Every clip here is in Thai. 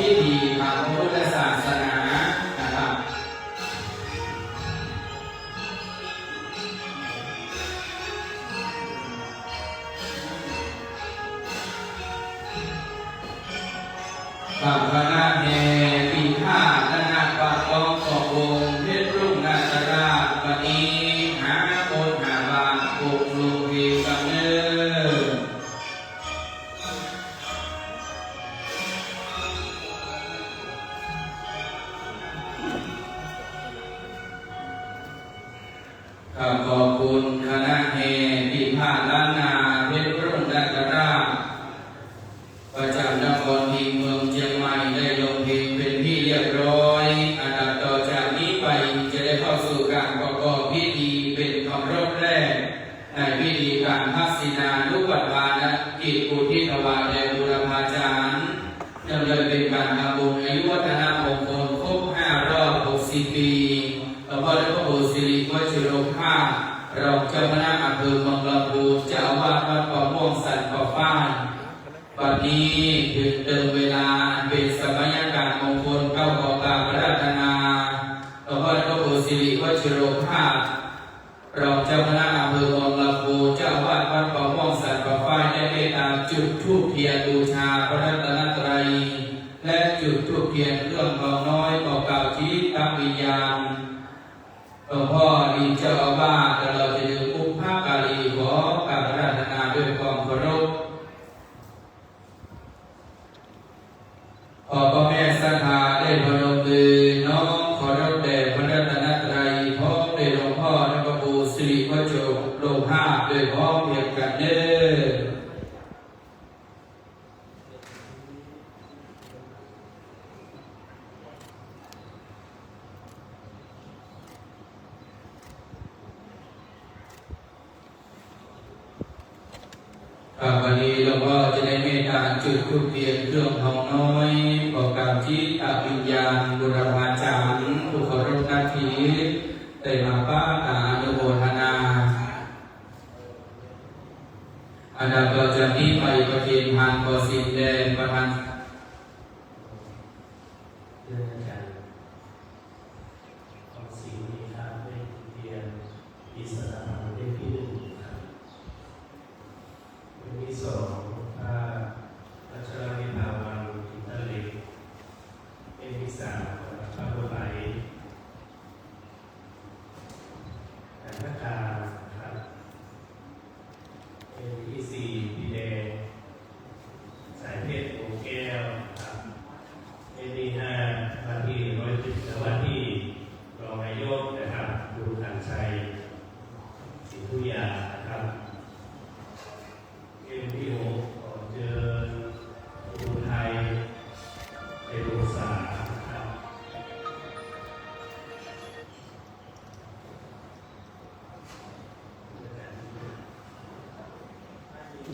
พิธีทางพุทธศาสนานะครับบางคณะแห่ปีห้าและนาคปากกองสองวงเพชรรุ่งนาตราชวันนี้หาโอนหาบานปลูกลูกพีกำเนิดขอบคุณคณะแห่ปีห้าล้านนาเพชรรุ่งนาตราชประจำนครพิงเมืองเชียงใหม่ได้ลงพิงเป็นที่เรียบร้อยอันดับต่อจากนี้ไปจะได้เข้าสู่การประกอบพิธีเป็นคำรบแรกในพิธีการทักษิณานุปัฏฐานกิจอุทิศถวายแด่บูรพาจารย์ดำเนินเป็นการทำบุญอายุวัฒนมงคลครบ5 รอบ 60 ปีพระพุทธโอสิริวัชิโรภาสรองเจ้าคณะอำเภอเมืองลำพูนเจ้าอาวาสวัดป่าม่วงสันป่าฝ้ายบัดนี้ถึงเติมเวลาเป็นสมัยการมงคลเข้าขอกราบพระราชนาพระพุทธโอสิริวัชิโรภาสรองเจ้าคณะอำเภอเมืองลำพูนเจ้าอาวาสวัดป่าม่วงสันป่าฝ้ายได้เมตตาจุดธูปเทียนบูชาพระรัตนตรัยและจุดธูปเทียนเครื่องเบาน้อยบอกกล่าวชี้ตั้งวิญญาณหลวงพ่อดีเจ้าอาวาสแต่เราจะดื่มอุปภากาลีขอกราบพระราชนาด้วยความเคารพขอพ่อแม่ศรัทธาได้พนมมือน้อมขอรับแด่พระรัตนตรัยพร้อมด้วยหลวงพ่อและพระครูสิริวัชโรภาสด้วยพร้อมเพรียงกันเด้อวันนี้หลวงพ่อจะได้เมตตาจุดธูปเทียนเครื่องทองน้อยบอกกล่าวจิตวิญญาณบุรพาจารย์ผู้เคารพนับถือได้มาป้าอนุโมทนาอันดับต่อจากนี้ไปประเคนทานขอสิทธิ์แด่ประธาน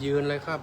ยืนเลยครับ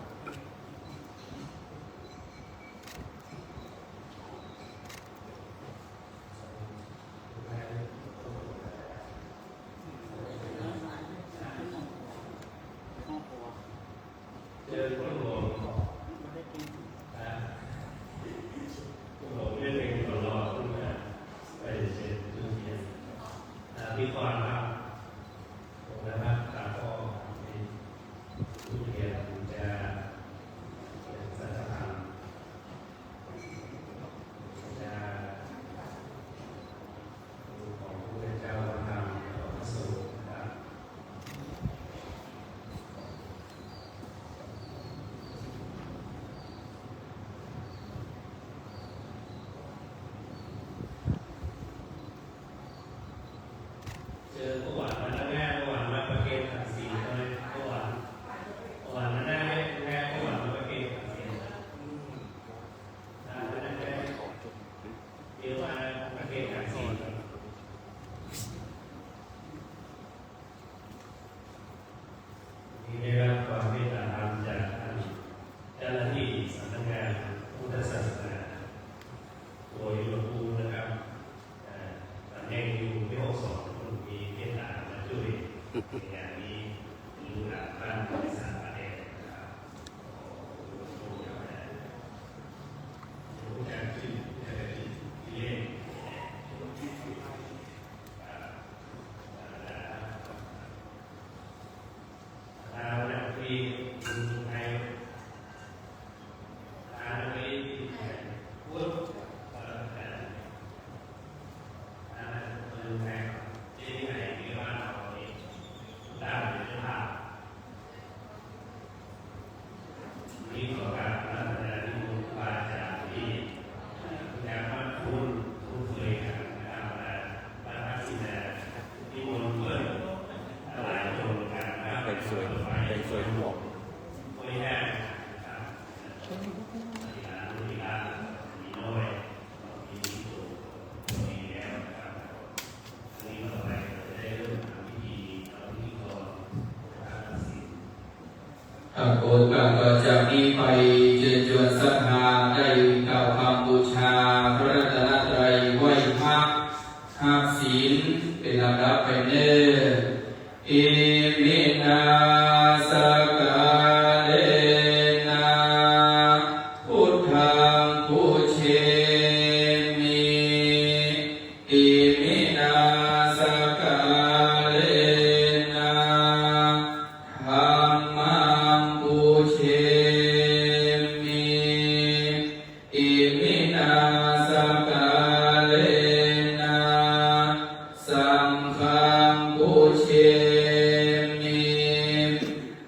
ข้าพเจ้าก็จะมีไปเชิญชวนศรัทธาได้กล่าวคำบูชาพระรัตนตรัยไหว้พระห้าศีลเป็นลำดับไปเด้ออิมินาสกาเลนะพุทธังพุเชมิอิมินาสกาเลนะธัมมังพุเชมิอิมินาสกาเลนะสังฆังพุเชมิ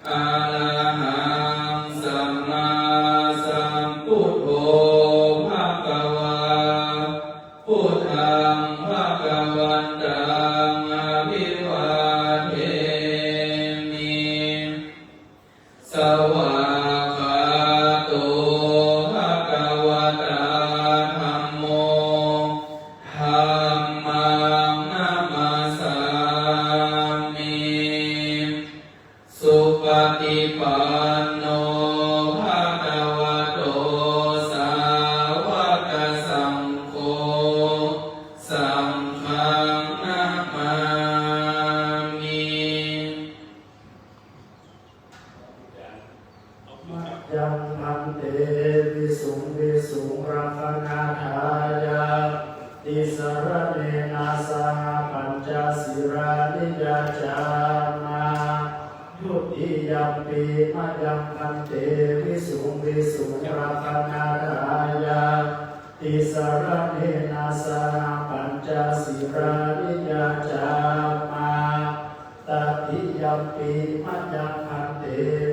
อะระหังสัมมาสัมพุทโธภะคะวาพุทธังภะคะวันตังอะภิวาเทมิ สวากขาโตภะคะวะตาธัมโมธัมมังนัมมาสามิ สุปฏิปันโนภะคะวะโตสาวกสังโฆสังฆังนัมมามิ มัจยังพันเตวิสุงวิสุงรักนาทายาติสรเนนะสหปัญจศีรานิยาจามาทุติยัมปีมัจยังพันเตวิสุงวิสุงรักนาทายาติสรเนนะสหปัญจศีรานิยาจามาตติยัมปีมัจยังพันเต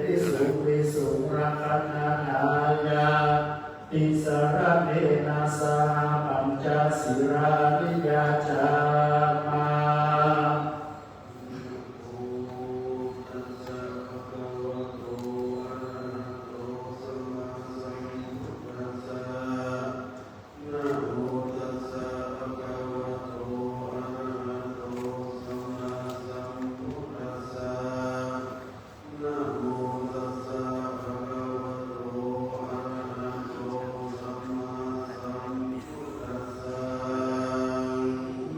วิสุงวิสุงรักนาทายาติสรเนนะสหปัญจศีรานิยาจามา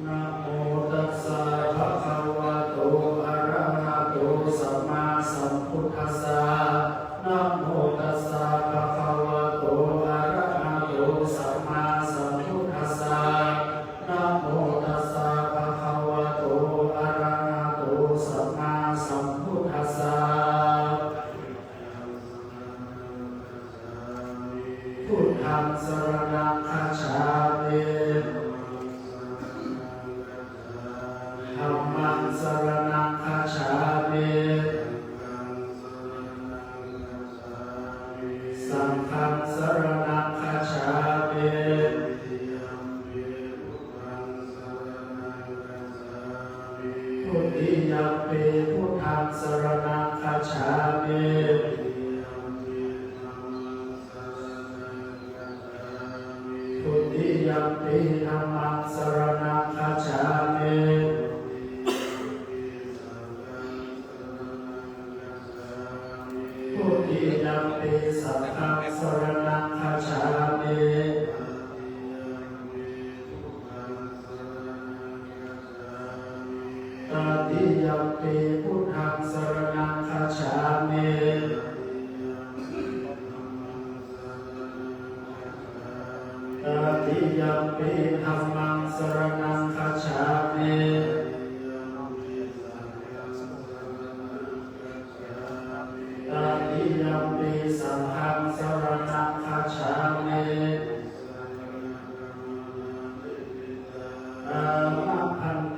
นะโมตัสสะภะคะวะโตอะระหะโตสัมมาสัมพุทธัสสะนะโมตัสสะภะคะวะโตอะระหะโตสัมมาสัมพุทธัสสะนะโมตัสสะภะคะวะโตอะระหะโตสัมมาสัมพุทธัสสะพุทธังสรณังคัจฉามิธัมมังสรณังคัจฉามิสังฆังสรณังคัจฉามิทุติยัมปิพุทธังสรณังคัจฉามิทุติยัมปิธัมมังสรณังคัจฉามิทุติยัมปิสังฆังสรณังคัจฉามิตติยัมปิพุทธังสรณังคัจฉามิตติยัมปิธัมมังสรณังคัจฉามิตติยัมปิสังฆังสรณังคัจฉามิอะมะพันเต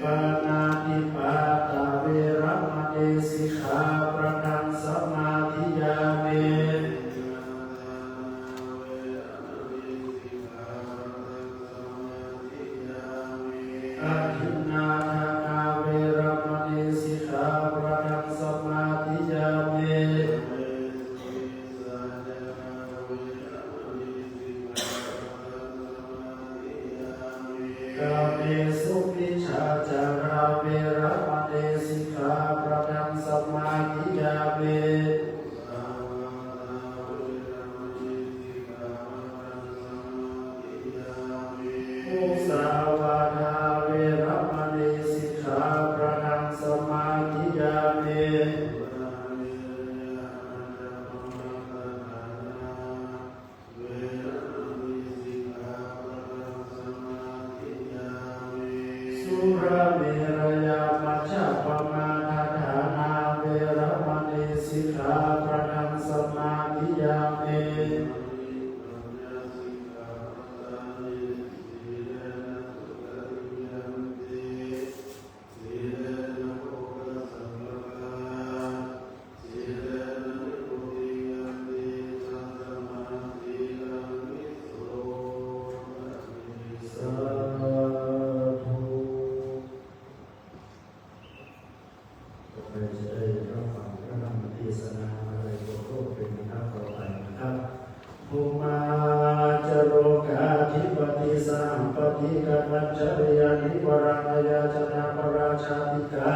ปานาติปาตาเวรมณีสิกขาปะทังสมาธิยามิ ป ระเมรยามัชฌะปมาทฐานาเวรมณีสิกขาปะทังสมาธิยามิภูมาจโรกาธิปติสัมปติกัมมัจจริยานิวรังยาชนะปราชาติกา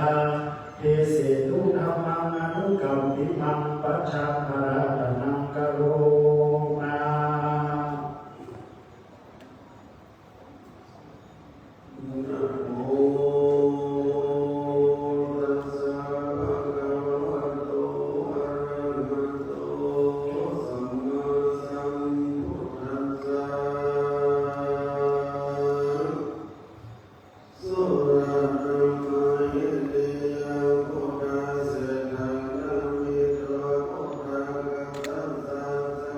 เทเสตุธรรมังอนุกัมปิมังปัจฉาภราตนังกโรมานะโมตัสสะภะคะวะโตอะระหะโตสัมมาสัมพุทธัสสะสุรานามายิเตยะโพธาเสนานามิโตโพธากัสสะสะ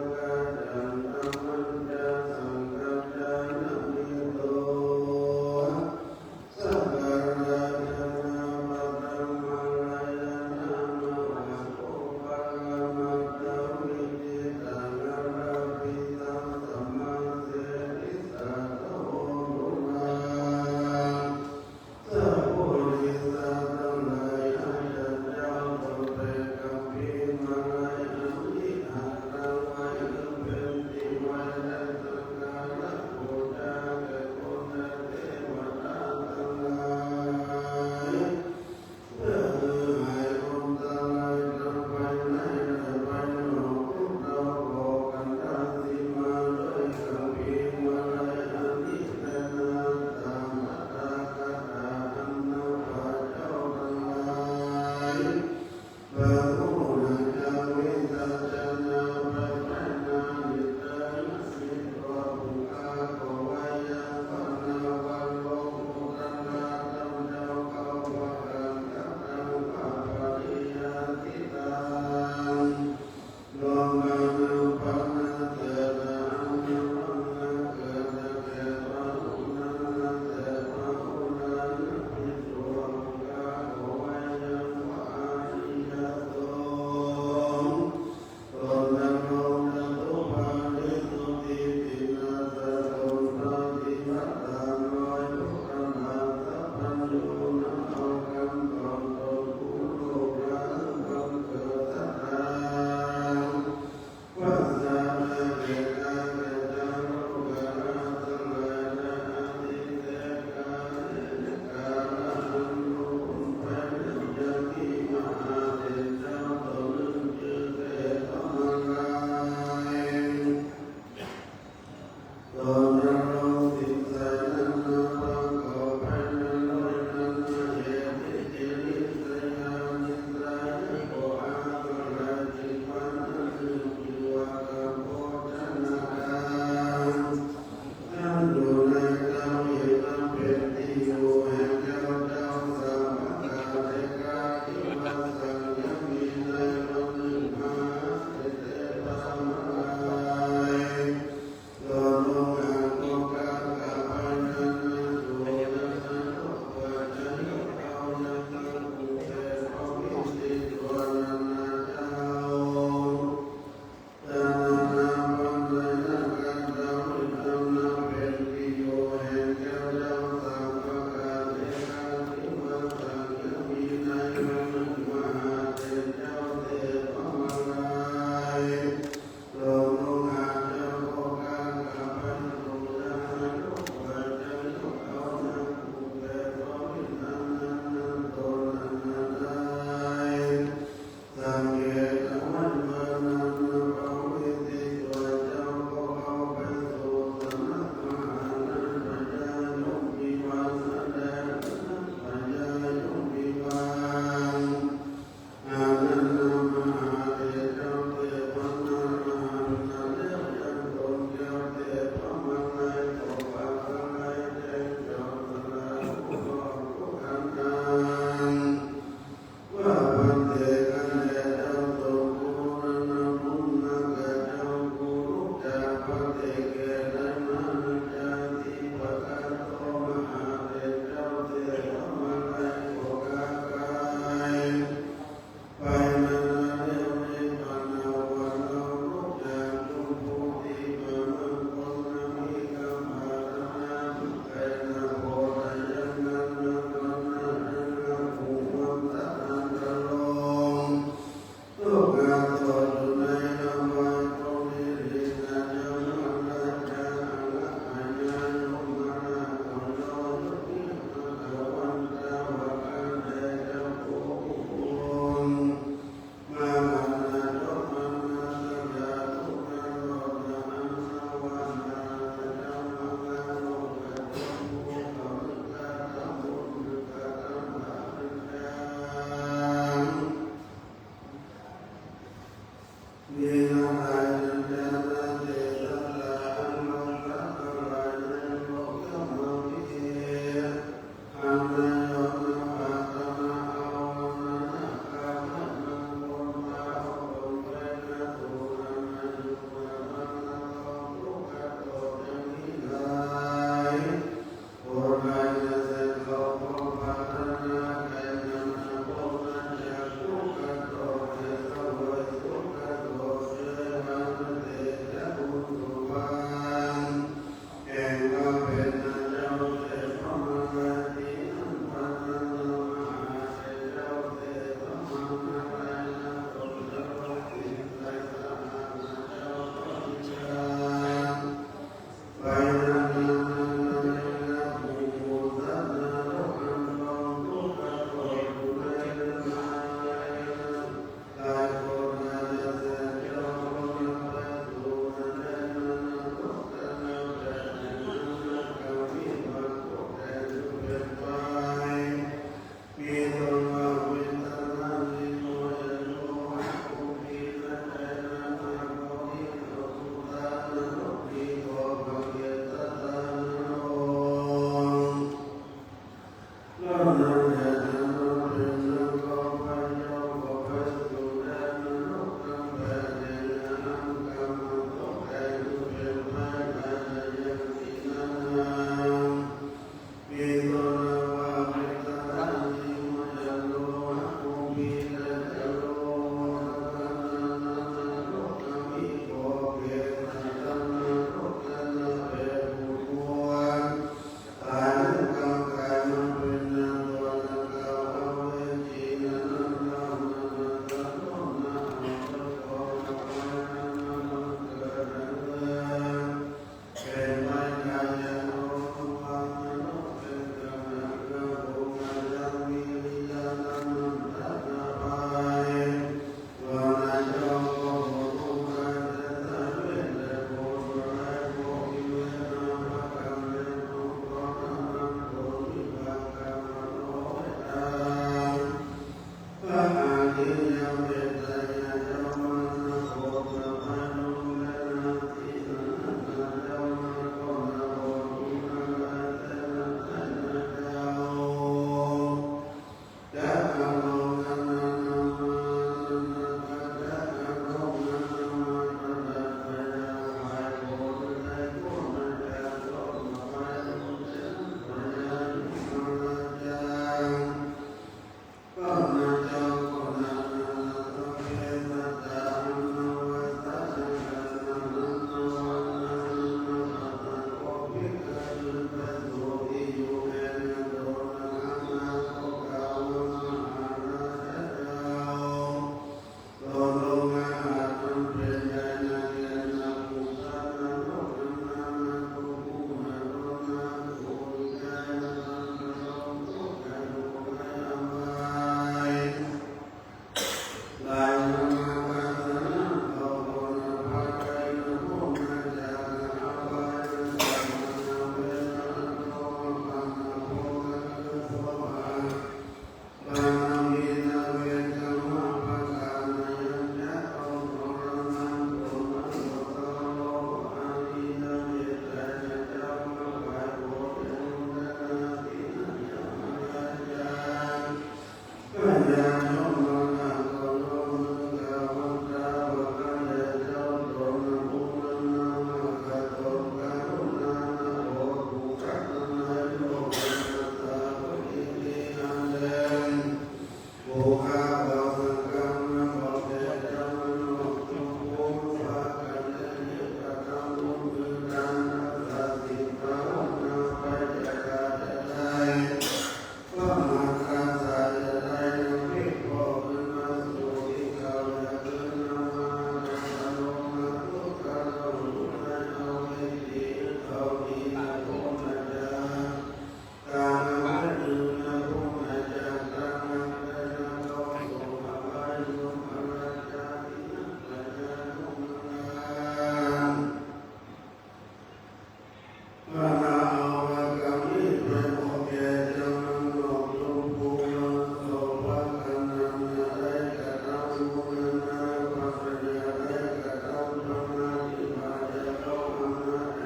วิหารโตน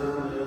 ะเ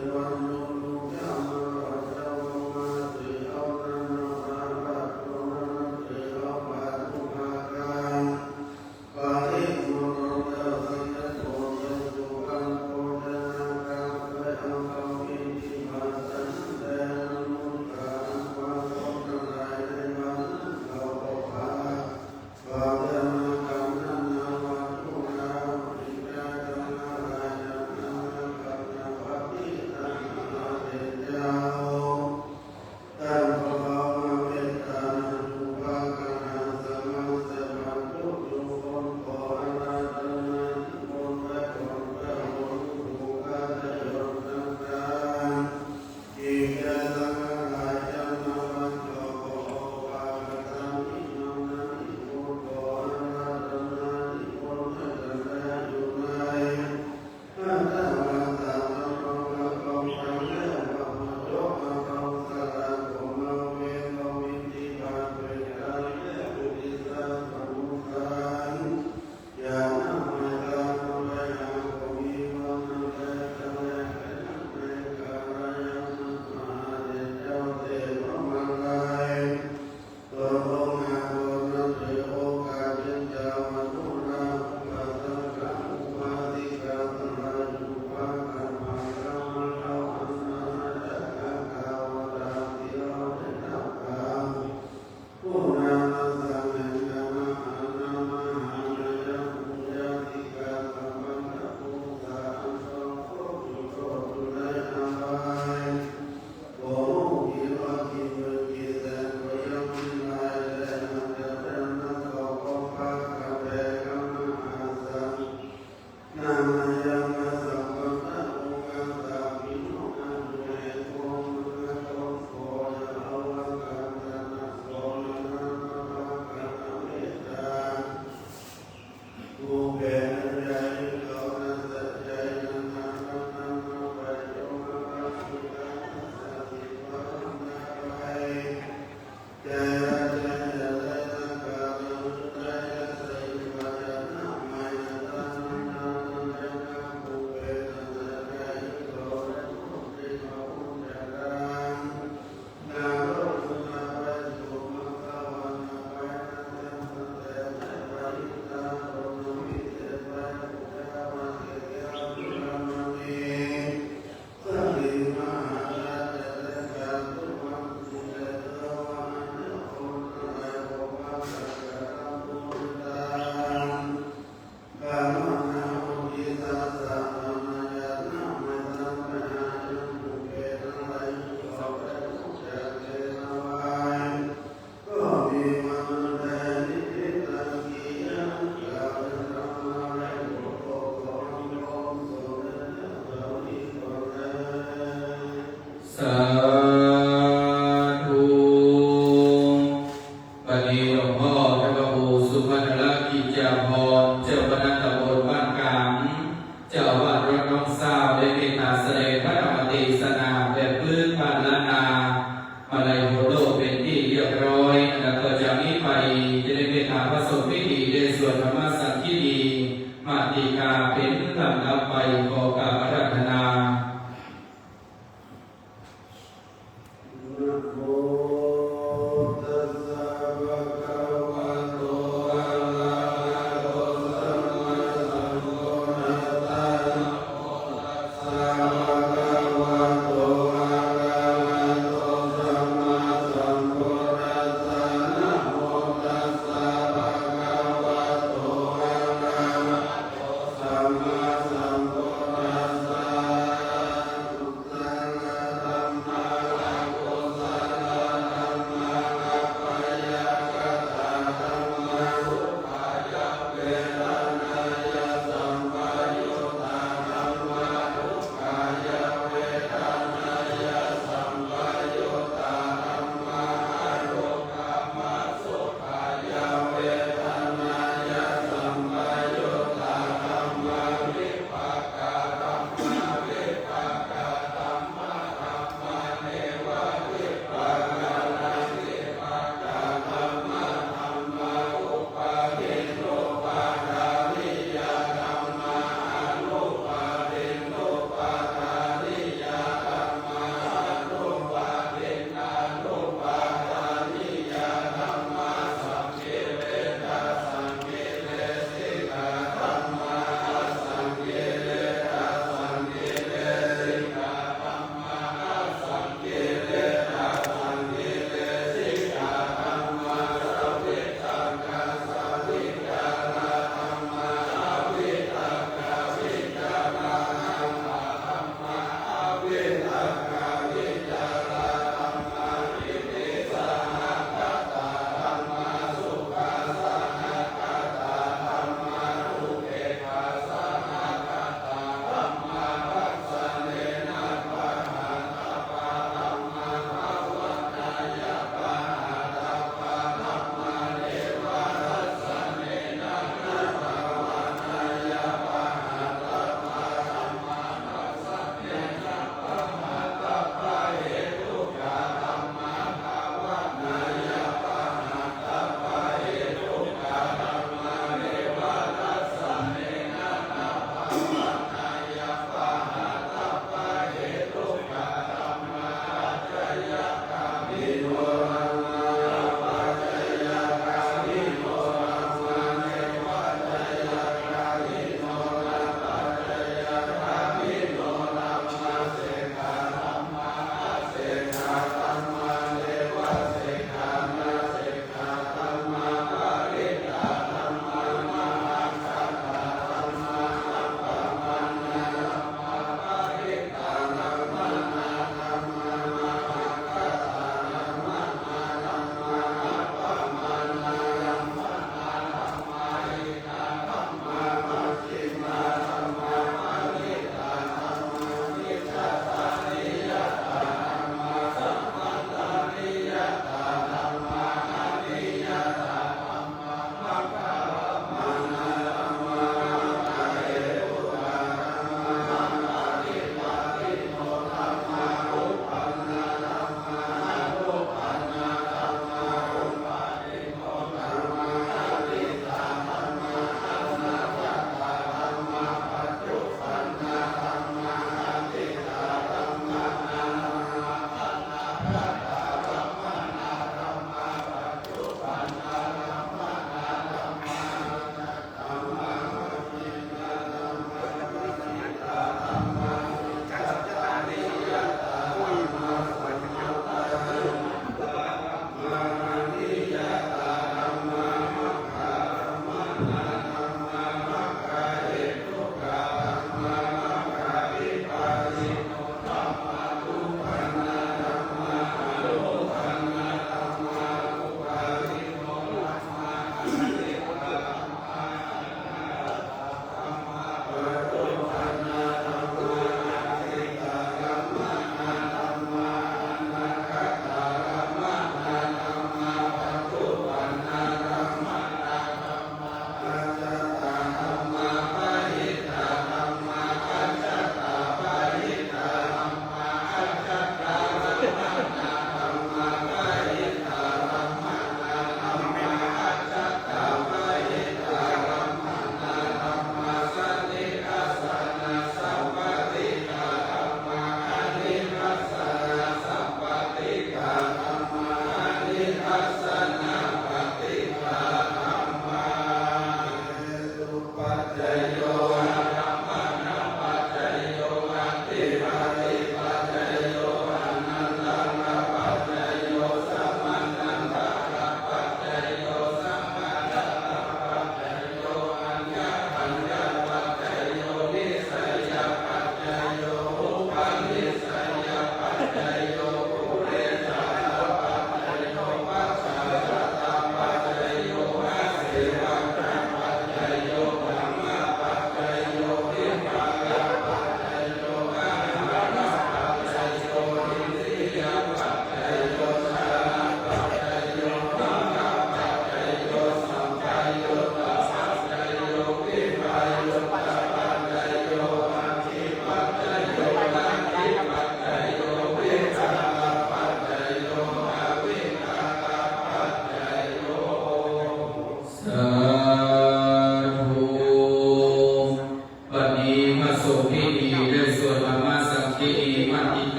สาธุบัดนี้หลวงพ่อพระครูสุภัทรกิจจาภรณ์เจ้าคณะตำบลบ้านกลางเจ้าอาวาสวัดร่องเศร้าได้เมตตาแสดงพระธรรมเทศนาแบบพื้นบ้านล้านนามาลัยโหโลเป็นที่เรียบร้อยแล้วก็จากนี้ไปจะได้เมตตาพระสงฆ์พิธีในส่วนธรรมสังฆีดีมาติกาเป็นลำดับไปขอกราบอาราธนา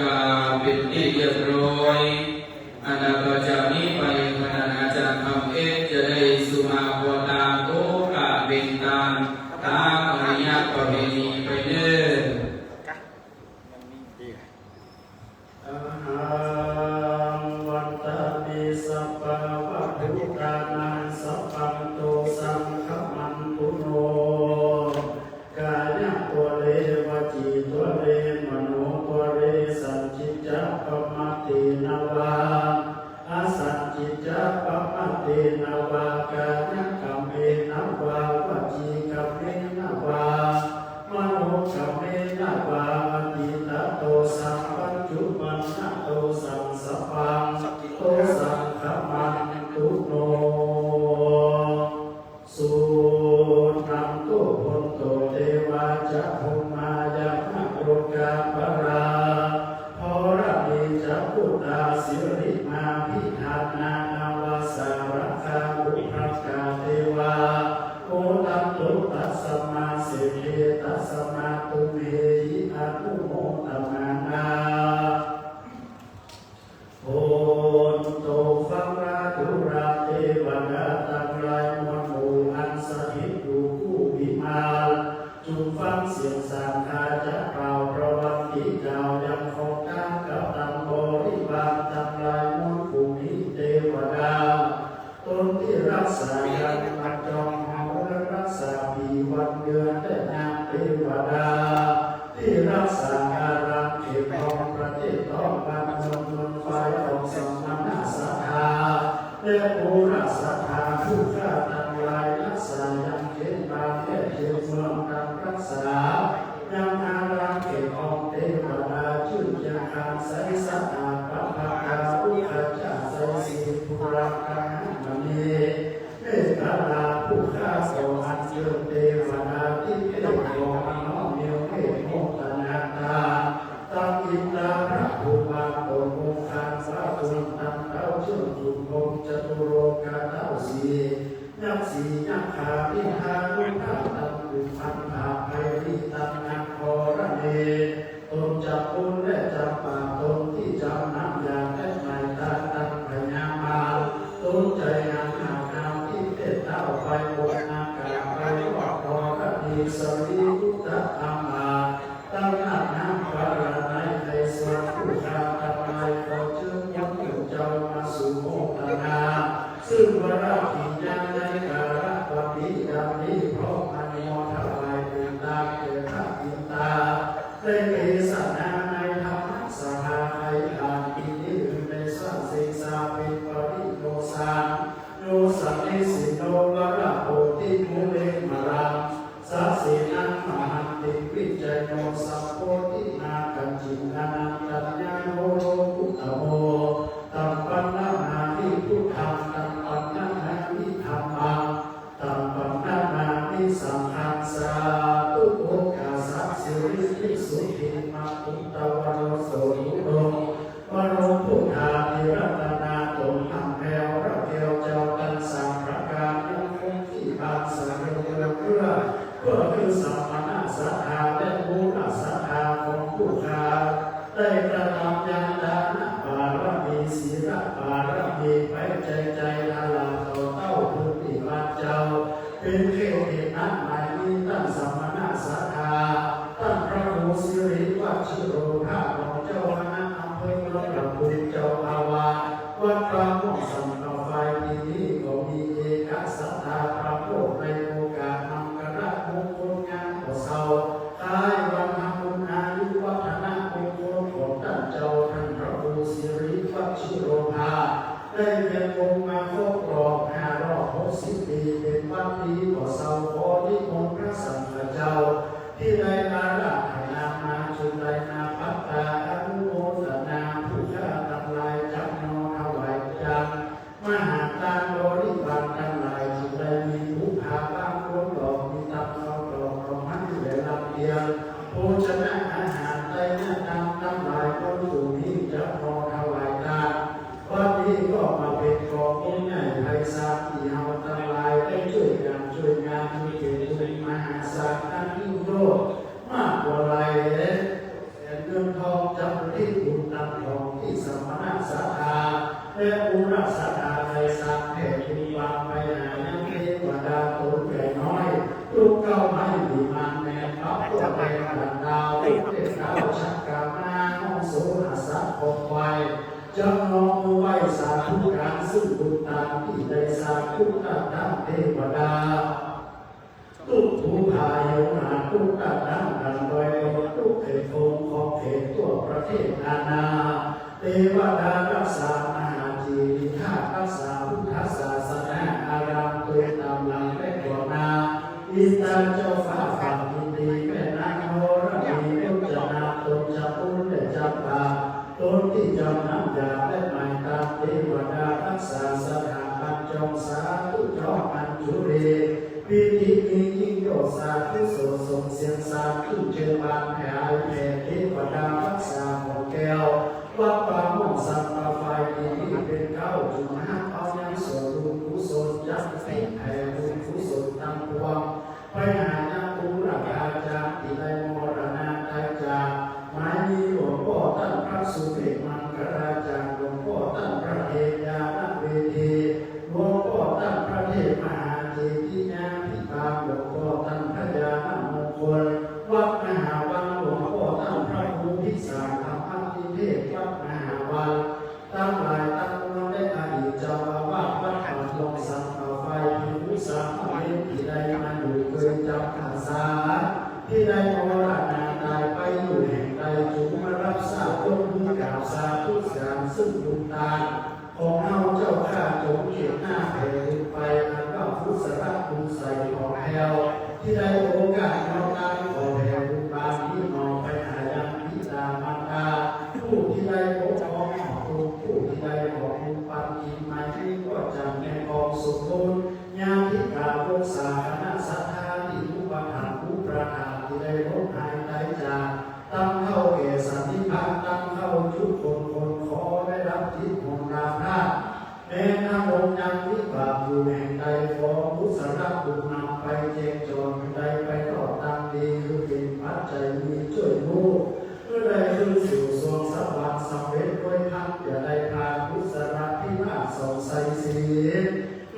กาเป็นที่เรียบร้อยอนาคตจากนี้ไปขณะอาจารย์ทำจะได้สุมาโพตาโตกะเบนตานตาอริยประเพณีไปเด้อ อะหังวันตามิสัพพะวะพุทธานังสัพพันโตสังฆมันตุโนกายะตัวเรวจีตัวเรมโนตัวเรสัจจิจะปมัตตินวาอาสัจจิจะปมัตตินวากายะกัมเมนวาวจีกัมเมนวามโนกัมเมนวาอติตโตสัมปัจจุบันนโตสังสัพพังโตสังฆมันตุโนสุนันตุพุนโตเทวาจะภูมายัมมะโรกาปราภรมิจะพุทธาสิริมาพิธานานาวาสารคาบุพกาเทวาโอตัมตุตัสสมาเสเทตัสสมาตุเมหิอนุโมทนานาโอนโตฟังราธุราเทวดาตั้งหลายมวลหมู่อันสถิตอยู่คู่วิมานจงฟังเสียงสามคาจะเป่าประวัติเก่ายังคงการกับตังบริบาลตั้งหลายมวลภูมิเทวดาตนที่รักษายังมัดจองเฮาและรักษาปีวันเดือนและนามเทวดาที่รักษาการักเขตของประเทศต้องการจำนวนไฟของสมณะสัทธาและผู้รักษาทาผู้ฆ่าตั้งหลายรักษายังเขตบางและเขตเมืองการรักษายังอารักเขตของเทวดาชื่อยังการใส่สัทธาพระภาคาอุคจาใส่สีภูรักกังมณีเมตตาลาผู้ฆ่าสวรรค์เชิญเทวดาที่เทพของน้องเมียวเมตโมตนาตาตังอินตาพระภูมาโตโมคันสาธุตังเต้าเชื่อสุภงจตุโลกาเต้าสียักษ์สียักษ์ขาพิธาลุภาตังกุพันธาไพริตังนักขอระเนตนจับปุนและจับป่าตนที่จำน้ำยาและไม้ตาตังพญามาตนใจงามหาวที่เทศเต้าไปบนอากาศไปวัดขอระดีสรีทุตะธรรมาตั้งหน้าน้ำปาราในในสวรรค์ผู้ชาตะไลขอเชิญยังเกี่ยวเจ้ามาสู่โมทนาซึ่งวราขียังในการะปฏิยานี้เพราะมันยอถวายเป็นตาเกิดขับอินตาได้เอสนาในธรรมสหายอาทินี้ในสังสิสาเป็นปริโนสานโนสัมนิสิโนวราโหติมุเลมาลังสัสสินังมหันติวิจัยโนสัพโพธินาคันจินานันตัญญาโนโลกุตโมตัมปันนานามิพุทธังตัมปันนานามิธัมมังตัมปันนานามิสังฆังสาธุโอกาสัสสิริภิกษุหิมังคุตวโรโสนุโรวโรพุทธาภิรัตนาตนหังแผ่วระเพียวเจ้าตันสังประการยังคงที่บางสารเรือเพื่อคือสัมมาสัทธาและมูลสัทธาของผู้ค้าได้กระทำยังดานะบารมีศีลบารมีไปใจอาลาต่อเต้าพุทธิบาเจ้าเป็นเขตนั้นหมายมีตั้งสัมมาสัทธาตั้งพระโคสิริวัชิโรภาของเจ้าคณะอำเภอเมืองลำพูนเจ้าอาวาสวัดพระม่วงสัมภไฟปีนี้ก็มีเอกสัทธาพระโพธิในโอกาสนำกระมงคลงานของเสาคล้ายวันทำบุญอายุวัฒนมงคลของท่านเจ้าท่านพระโคสิริวัชิโรภาได้เป็นวงมาครบรอบ560 ปีเป็นวันดีของเสาขอนิมนต์พระสังฆเจ้าที่ได้อาราธนามาจุได้นาพัตตาอนุโมทนาผู้ข้าทั้งหลายจักนอถวายจังมหาทานบริวารทั้งหลายจุได้มีผู้พาบ้างร่วมหลอกมีตับเขาหลอกเราให้เวลาเดียวโภชนะอาหารได้แนะนำทั้งหลายคนอยู่นี้จะพอถวายทานวันนี้ก็มาเป็นกองบุญใหญ่ไพศาลที่เฮาทั้งหลายได้ช่วยกันช่วยงานมีเกียรติคุณมหาศาลอันยิ่งโลกมากกว่าไรเงินทองจำที่ถูก อกไว้จะน้อมมือไหว้สาธุการซึ่งบุญตามที่ได้สร้างคุณธรรมเทวดาทุกภูพายุนาทุกตัดน้ำกันโดยทุกเขตโคงของเขตตัวประเทศนานาเทวดารักษามหาจีวิธารักษาพุทธศาสนาอารามตัวตามหลังและตัวนาอินทร์เจ้าฟ้าฝั่งอินดีแม่นางโมรมีตุจนาตนจะปุณและจำปาตนที่จำน้ำยาและหมายตามเทวดารักษาสถาบันจงสาธุจอมันจุเรพิธีนี้ยิ่งโยสาธุโสส่งเสียงสาธุเชิญบานแผ่แผ่เทวดารักษาของแก้ววัดป่าม่วงสัมปะไฟดีเป็นเก้าจุดห้าเอายังสวดบุญกุศลยักษ์แผ่บุญกุศลตั้งพวงไปหาญาปุระอาจารย์ที่ได้มรณะตายจากหมายมีหลวงพ่อท่านพระสุเมธมังคลาจารย์หลวงพ่อท่านพระเทยาณเวทีหลวงพ่อท่านพระเทพมหาเจติญาภิบาลหลวงพ่อท่านพระยานมงคลวัดมหาวันหลวงพ่อท่านพระภูมิสารธรรมทิเทศวัดมหาวันตั้งหลายตั้งมวลได้อดีตเจ้าอาวาสวัดหนองสัมปะไฟพิสามเณรที่ได้มาอยู่เคยจำพรรษาที่ได้มรณะตายไปอยู่แห่งใดจุงมารับทราบยกมือกราบสาธุสามซึ่งบุญตาของเฮาเจ้าข้าจงเขียนหน้าแผ่ไปอันว่าพุทธรัตน์บุญใส่ของแถวที่ได้โอกาสนอกการขอแผ่บุญบานที่นองไปหายังพิตามันตาผู้ที่ได้พบของผู้ที่ได้ขอบุญปันกินไม้ที่ก็จำในกองสมบูรณ์ญาติกาโลกสาคณะสัทธาที่ผู้ประหารผู้ประหารที่ได้ลดหายใจจากตั้งเข้าเกสันนิพานตั้งเข้าทุกคนขอได้รับทิศของราพาแม้นางองค์ยังวิบากอยู่แห่งใดขอพุทธรัตน์บุญนำไปเจงจรใดไปรอดตามดีคือเป็นปัจจัยมีช่วยลูกเมื่อใดขึ้นสู่สวงสวรรค์สำเร็จด้วยพักอย่าได้พาพุทธรัตน์ที่มาสองใสสี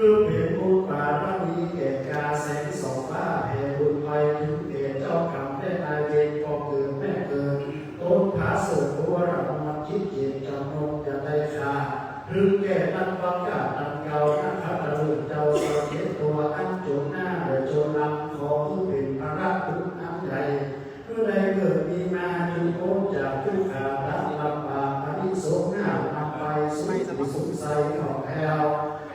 คือเพียงบุญบารมีแก่กาแสงสองฟ้าแผ่บุญไปถึงแก่เจ้ากรรมได้นายเวรก็เกิดแม่เกิดต้นผาเสือหัวเรามันคิดเจตจำนงอย่าได้ขาดถึงแก่ตั้งบังกาตั้งเก่านักขัดลุเจ้าสเก็ตตัวอันจนหน้าและจนลำขอผู้เป็นพระราชคุณน้ำใหญ่เมื่อใดเกิดมีมาจึงพ้นจากทุกขาดับลำบากอนิสงส์หน้านำไปสุขใสของแถว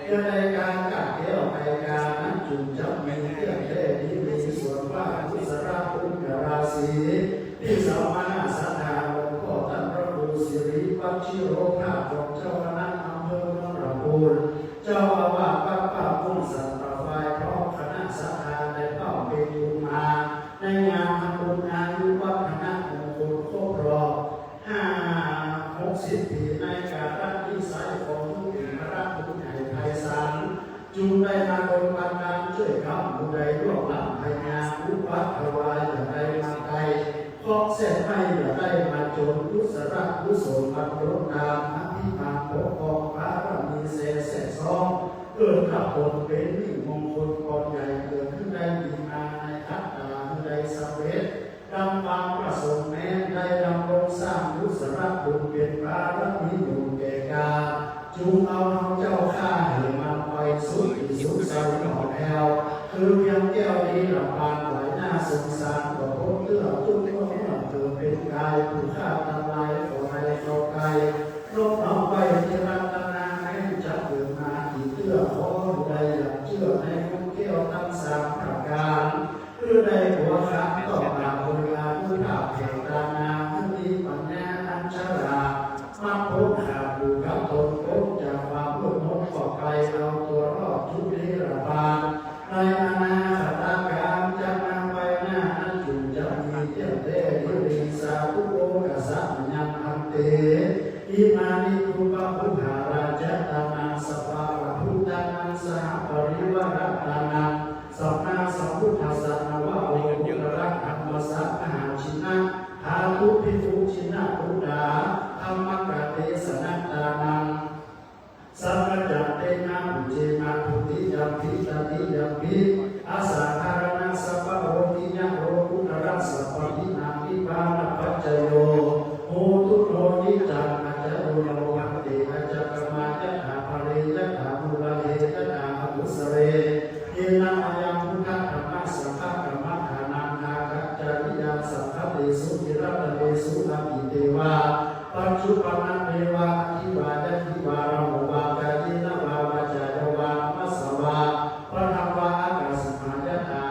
เมื่อใดการกัดเกี่ยวไปการนั้นจุดจับมีเที่ยงเท่ที่มีส่วนว่าทุสระปุญญราศีที่สามารถสัทธาหลวงพ่อท่านพระครูสิริวัชิโรภาของเจ้าคณะอำเภอเมืองลำพูนเจ้าอาวาสวัดป่ามุ่งสันตะไฟพร้อมคณะสัทธาได้เป้าเป็นบุญมาในงานทำบุญงานวัดคณะมงคลครบรอบ60 ปีในการรับวิสัยของผู้เป็นพระราชบุญใหญ่ไพศาลจูงได้มาโดยบันดาลช่วยคำผู้ใดร่วมหลังพญาผู้วัดถวายอย่าได้มาไกลขอเสร็จไม่อย่าได้มาจนพุทธรัตน์ผู้สมบัติโปรดตามอภิบาลปกครองพระรามีเสแสซองเกิดขับผลเป็นมิ่งมงคลก่อนใหญ่เกิดขึ้นได้ดีมาในทัตตาผู้ใดสำเร็จดำความประสงค์แม้ได้ดำรงสร้างพุทธรัตน์บุญเป็นพระรามีอยู่แก่กาจูงเอาเจ้าข้าให้มันไปสุดที่สุดใส่หน่อแถวคือเพียงแก้วนี้ลำบากไหลหน้าสงสารก็พบเลือดจุดเมื่อเกิดเป็นกายผู้ฆ่าทำลายขอให้เข้าไกลลบเอาไปที่รัตนาให้จับเกิดมาที่เตื้อขอใดหลับเชื่อในมุขแก้วทั้งสามประการเพื่อได้หัวขาต่อมาบริลาผู้ถาแห่งตานาผู้มีปัญญาอันฉลาดมาพบหาผู้กับตนพบจากความมืดมนปลอดภัยเอาตัวรอดทุกนิรบาลในอนาคตการจะมาไปหน้าอันจุจะมีเจ้าเตยิริสาภุโกกัสสะยังอันเตอิมานิภูปะภูหาราชตานังสภาวะพุทธานังสหปริวารตานังสัมมาสัมพุทธัสสะนวะโอยุรักขัมมัสสะมหาชินะหาทุพิภูชินะพุทธาธรรมกเตสนัตตานังสัมปจัตเตนะปุเจนะปุติยัมปิตติยัมปิอาสาคารณะสัพพะโรติยะโรกุตระสัพพะทินามิปานะปัจจโยโหตุโรนิจังอาจา ปัจจุบันเทวาอธิวาจทิวาราโมวากายินวาวาจายวามัสสวาพระธรรมวาอากาสมายถา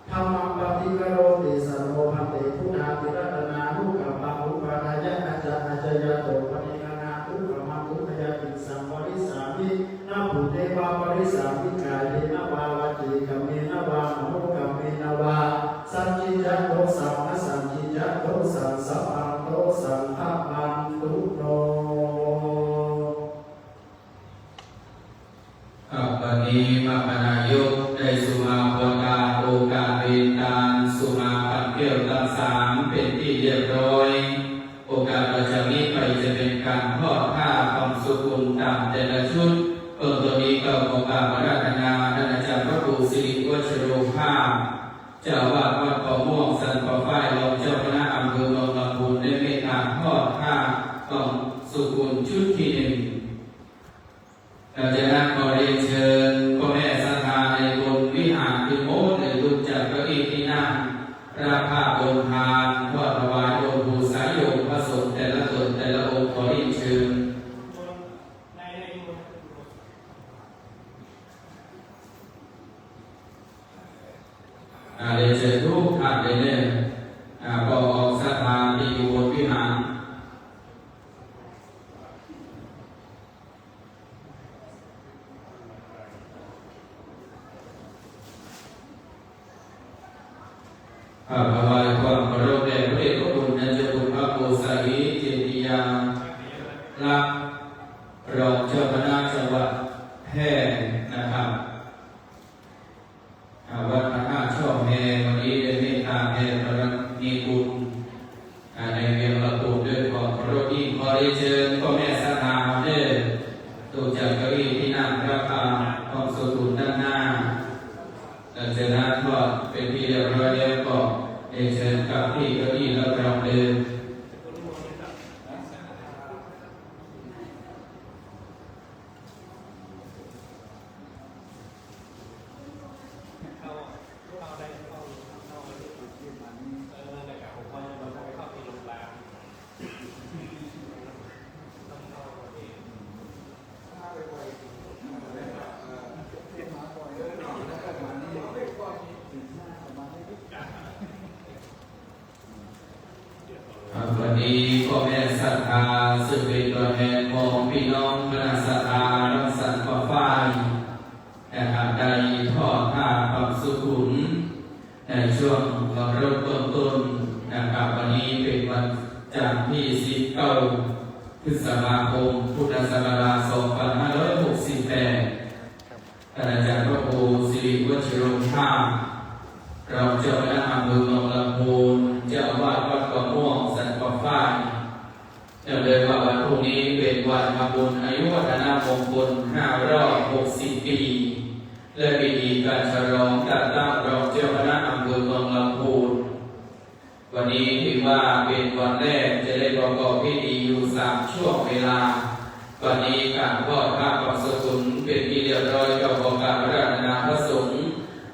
ธรรมังปฏิกโรติสโนภันเตพุทธาติรัตนานุกัปปะอุปาทายะอาจาอาจายโตปฏิฆานาอุปมังอุปยาติสัมปริสามินาภูเทวาปริสามิกายเนวาวาจิกัมเมนวามโนกัมเมนวาสัจจิจัตโตสัมมาสัจจิจัตโตสัมสัพพังโตสัมภะพันตุโนวันนี้มหานายกได้สุมาพรดาโอกาสเป็นการสุมาพันเกี่ยวทั้งสามเป็นที่เรียบร้อยโอกาสประจำนี้ไปจะเป็นการทอดผ้าความสุขุมตามแต่ละชุดตัวนี้ก็ขอกราบอาราธนาท่านอาจารย์พระครูสิริวัชโรภาสเจ้าอาวาสวัดเขาม่วงสันป่อฝ้ายรองเจ้าคณะอำเภอเมืองลำพูนได้เมตตาทอดผ้าความสุขุมชุดที่หนึ่งเราจะนั่งขอเรียนเชิญพ่อแม่ศรัทธาในบนวิหารที่โมในลุกจากเก้าอี้ที่นั่งรับผ้าบนทานทอดถวายองค์ปู่สายโยมพระสงฆ์แต่ละตนแต่ละองค์ขอเรียนเชิญเรียนเชิญทุกท่านเลยเนี่ยพอออกศรัทธาที่อยู่บนวิหารถวายความเคารพแด่พระเดชพระคุณท่านเจ้าคุณพระโกศาลีเจติยาลักษณ์รองเจ้าคณะจังหวัดแพร่นะครับวัดพระธาตุช่อแฮวันนี้ได้เมตตาแผ่พระนิบุญในเวียงละปูด้วยความเคารพยิ่งขอเรียนเชิญพ่อแม่ศรัทธาเด้อตกจากเก้าอี้ที่นั่งรับความสุขุมด้านหน้าหลังจากนั้นก็เป็นที่เรียบร้อยแล้วก็เรียนเชิญกับที่เก้าอี้รับรองเดินวันนี้พ่อแม่ศรัทธาซึ่งเป็นตัวแทนของพี่น้องคณะศรัทธารักษาป่อฝ้ายนะครับได้ทอดผ้าความสุขุมในช่วงวันเริ่มต้นนะครับวันนี้เป็นวันจันทร์ที่19พฤษภาคมพุทธศักราช2568ท่านอาจารย์พระครูสิริวัชโรภาสรองเจ้าคณะอำเภอเมืองลำพูนเจ้าอาวาสวัดเขาม่วงสันป่อฝ้ายเนื่องเลยว่าวันพรุ่งนี้เป็นวันมาบุญอายุวัฒนมงคล560 ปีและพิธีการฉลองแต่งตั้งรองเจ้าคณะอำเภอเมืองลำพูนวันนี้ถือว่าเป็นวันแรกจะได้ประกอบพิธีอยู่3ช่วงเวลาวันนี้การทอดผ้าความสุขุมเป็นที่เรียบร้อยกับการพระราชนาพระสงฆ์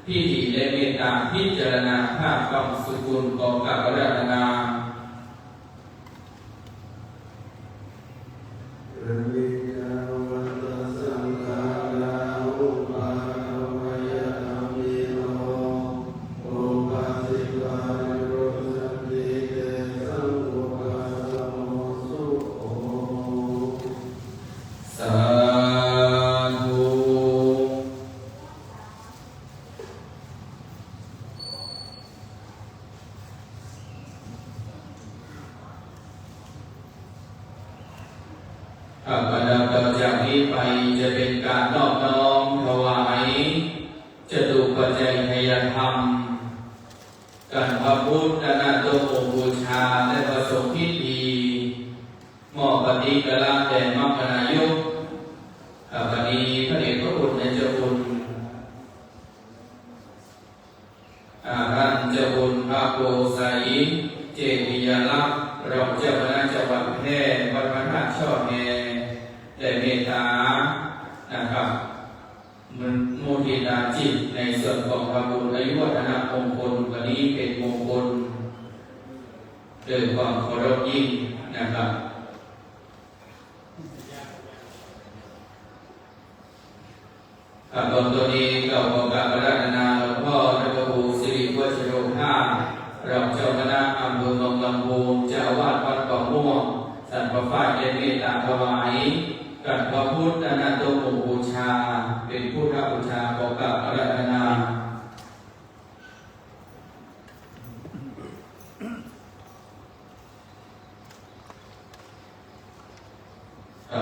พิธีได้เมตตาพิจารณาภาพความสุขุมของการพระราชนาบรรดาต่อจากนี้ไปจะเป็นการนอบน้อมถวายจตุปัจจัยทายธรรมการพระพุทธนาโตองค์บูชาและประสงค์พิธีมอบปฏิกราแด่มรรคนายกวันนี้พระเดชพระคุณในเจ้าคุณท่านเจ้าคุณพระโกศาลีเจติยลักษณ์รองเจ้าคณะจังหวัดแพร่วัดพระธาตุช่อแฮได้เมตตานะครับโมทิตาจิตในส่วนของพระบุญอายุวัฒนมงคลวันนี้เป็นมงคลโดยความเคารพยิ่งนะครับ กับตนตัวนี้เราขอกราบอาราธนาหลวงพ่อพระครูสิริวัชโรภาสรองเจ้าคณะอำเภอเมืองลำพูนเจ้าอาวาสวัดเกาะม่วงสันประฟ้าเดชเมตตาถวายกับพระพุทธอนันตมงคลบูชาเป็นพุทธบูชาขอกราบอาราธนา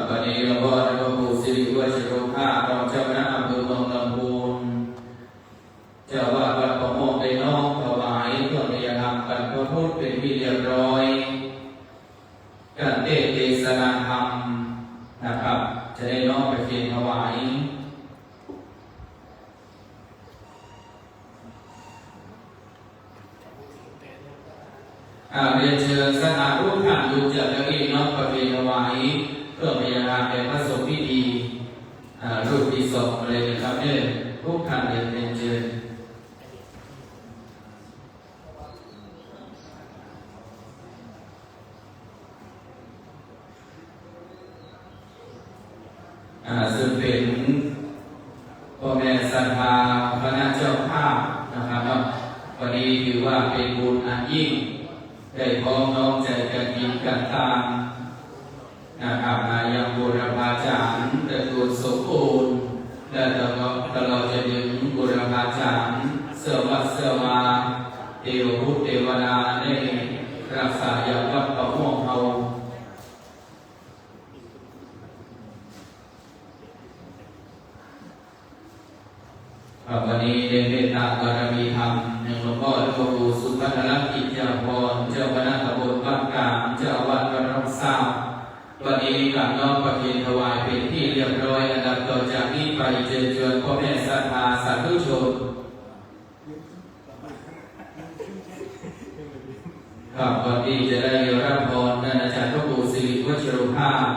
วันนี้หลวงพ่อพระครูสิริวัชโรภาสรองเจ้าคณะอำเภอเมืองลำพูนเจ้าอาวาสวัดเกาะม่วงได้น้อมถวายเครื่องนิยธรรมกันพระพุทธเป็นที่เรียบร้อยการเทศนาธรรมนะครับจะได้น้อมไปเพียรถวายเรียนเชิญสถานรูปท่านดูจากเก้าอี้น้อมไปเพียรถวายเพื่อพยายามเป็นพระสงฆ์ที่ดีรูปที่สองเลยนะครับเนี่ยทุกท่านเรียนเชิญซึ่งเป็นพ่อแม่ศรัทธาคณะเจ้าภาพนะครับวันนี้ถือว่าเป็นบุญอันยิ่งได้พร้อมน้อมใจกันยินกันตามนะครับยังบูรพาจารย์ตระกูลสมบูรณ์และตลอดจะถึงบูรพาจารย์เสื้อวัดเสื้อวาเทวพุทธเทวดาได้รักษาอย่างวัดประม่วงเฮาวันนี้ได้เมตตาบารมีธรรมหนึ่งหลวงพ่อพระครูสุภัทรกิจจาภรณ์เจ้าคณะตำบลบ้านกลางเจ้าอาวาสวัดร่องเศร้าวันนี้กับน้อมประเคนถวายเป็นที่เรียบร้อยนะครับต่อจากนี้ไปเชิญชวนพ่อแม่ศรัทธาสาธุชนครับวันนี้จะได้รับพรท่านอาจารย์พระครูสิริวัชโรภาส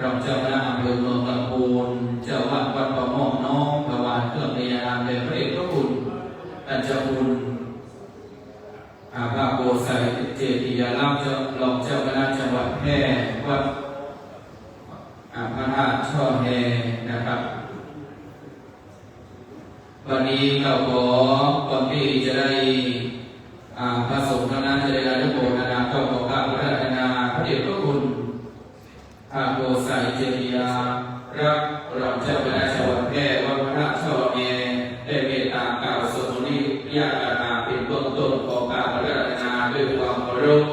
รองเจ้าคณะอำเภอเมืองลำพูนเจ้าวัดวัดประม่วงน้อมถวายเครื่องในนามแด่พระเดชพระคุณท่านเจ้าคุณพระโกษัยเจติยาลักษณ์รองเจ้าคณะจังหวัดแพร่วัดพระธาตุช่อแฮนะครับวันนี้เราขอก่อนที่จะได้พระสงฆ์คณะจะได้รับโปรดนาขอกราบอาราธนาพระเดชพระคุณพระโกษัยเจติยารักรองเจ้าคณะจังหวัดแพร่วัดพระธาตุช่อแฮได้เมตตากล่าวสวดมนต์ญาติอาเป็นเบื้องต้นขอกราบอาราธนาด้วยความเคารพ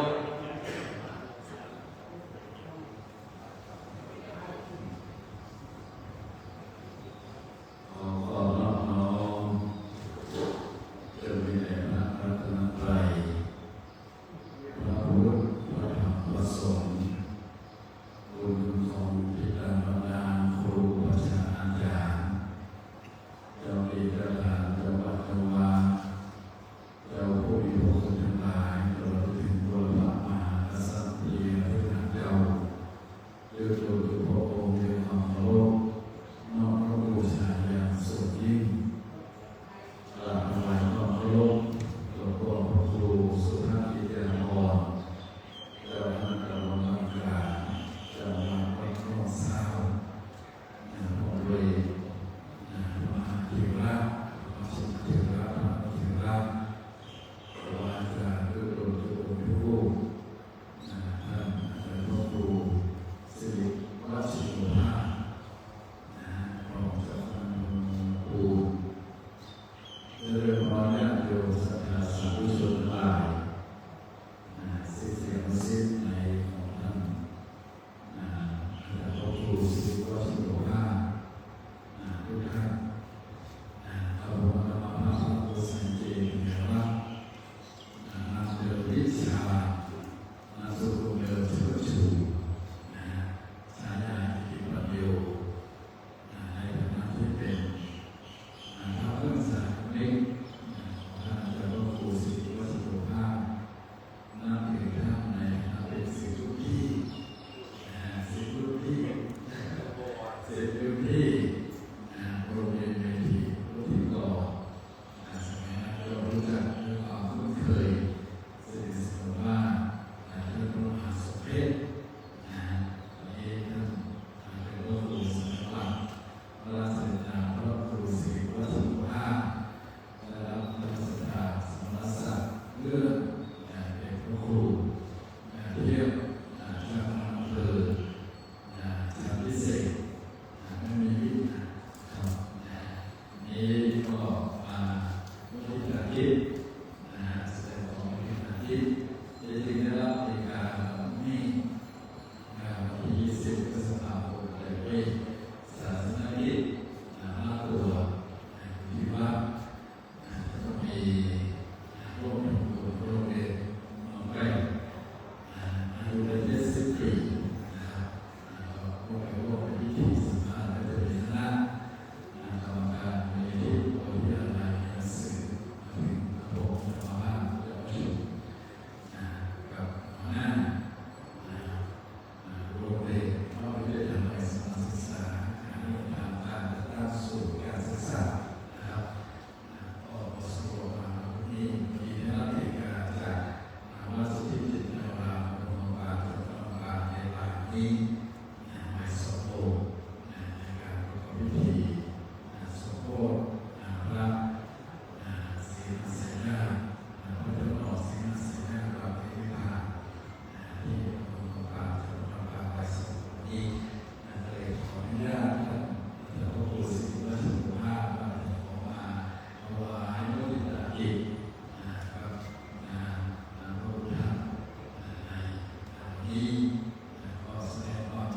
เจ้าผู้มีพระคุณทั้งหลายตลอดถึงบุรพ ศาสนากิจมากตัวที่ว่าต้องมีโรงเรียนโรงเรียนน้องแก้วอายุได้70 ปีนะครับพวกเราพิธีสำคัญและจะเป็นคณะกรรมการมูลนิธิวิทยาลัยหนังสือถึงระบบภาวะเยาวชนกับหัวหน้าโรงเรียนมอบให้ได้ทำให้สมาศึกษาการเรียนการตั้งสู่การศึกษานะครับก็ประสบความมีได้รับเกียรติจากวัดสุทธิจิตรารามโรงพยาบาลในป่านี้หมายสมโภชในการประกอบพิธีสมโภชพระศรีมาเสนาพระเจ้าหล่อศรีมาเสนาพระเทวิภาที่โรงพยาบาลจังหวัดลำปางไปสมนี้เลยขออนุญาตท่านพระครูสิริวัฒน์สุภาพขอมาถวายพระพุทธกิจนะครับพระพุทธในวันนี้ก็แสดงความ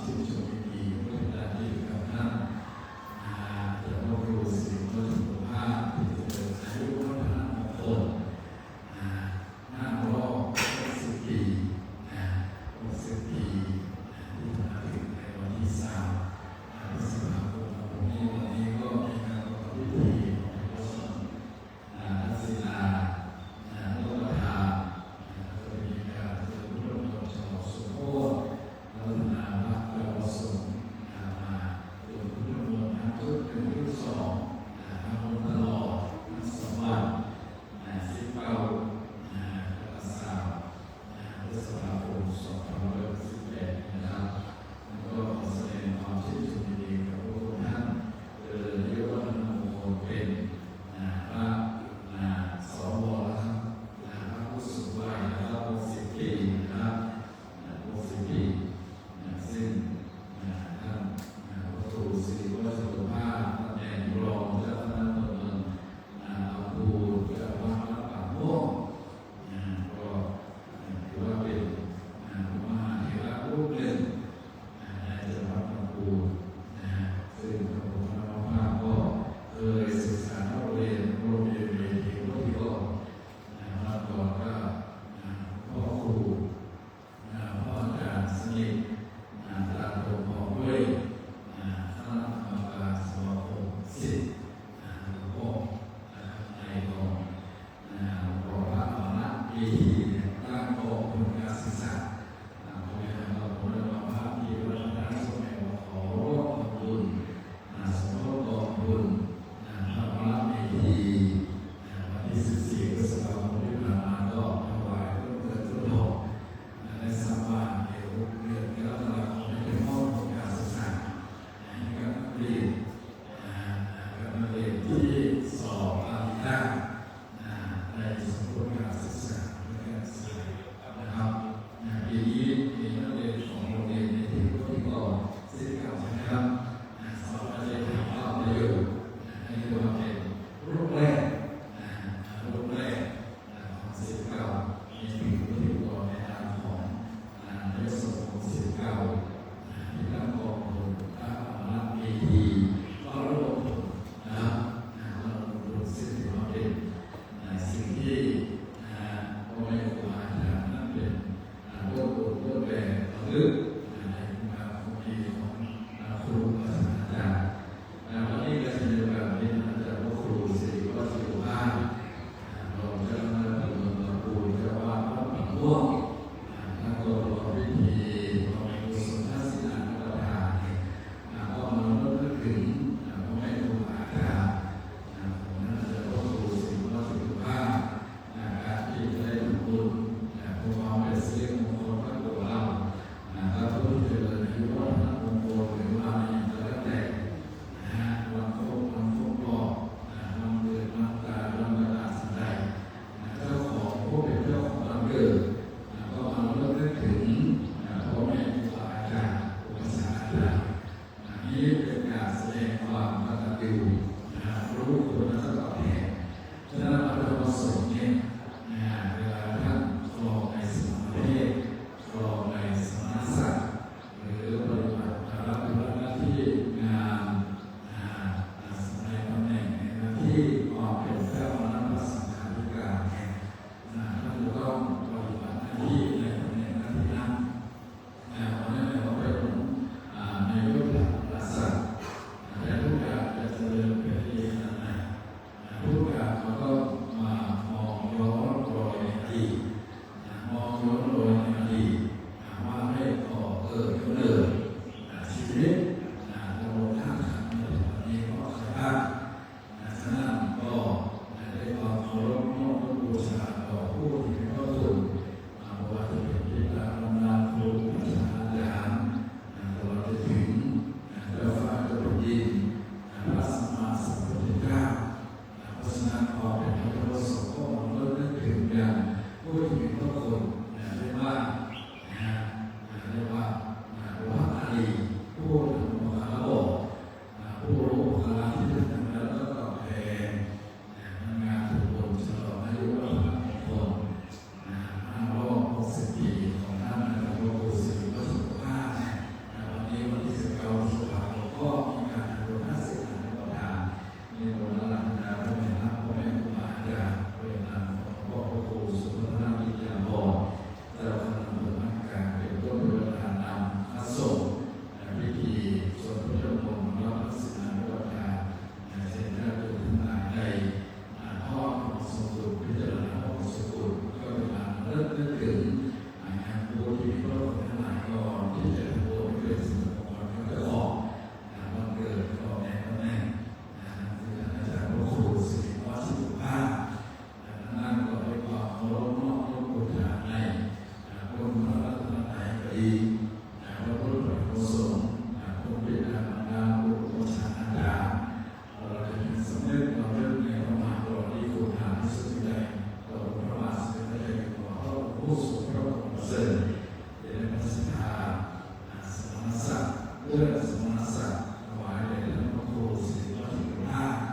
เรื่องสมณศักดิ์ถวายแด่พระครูศรีวัฒน์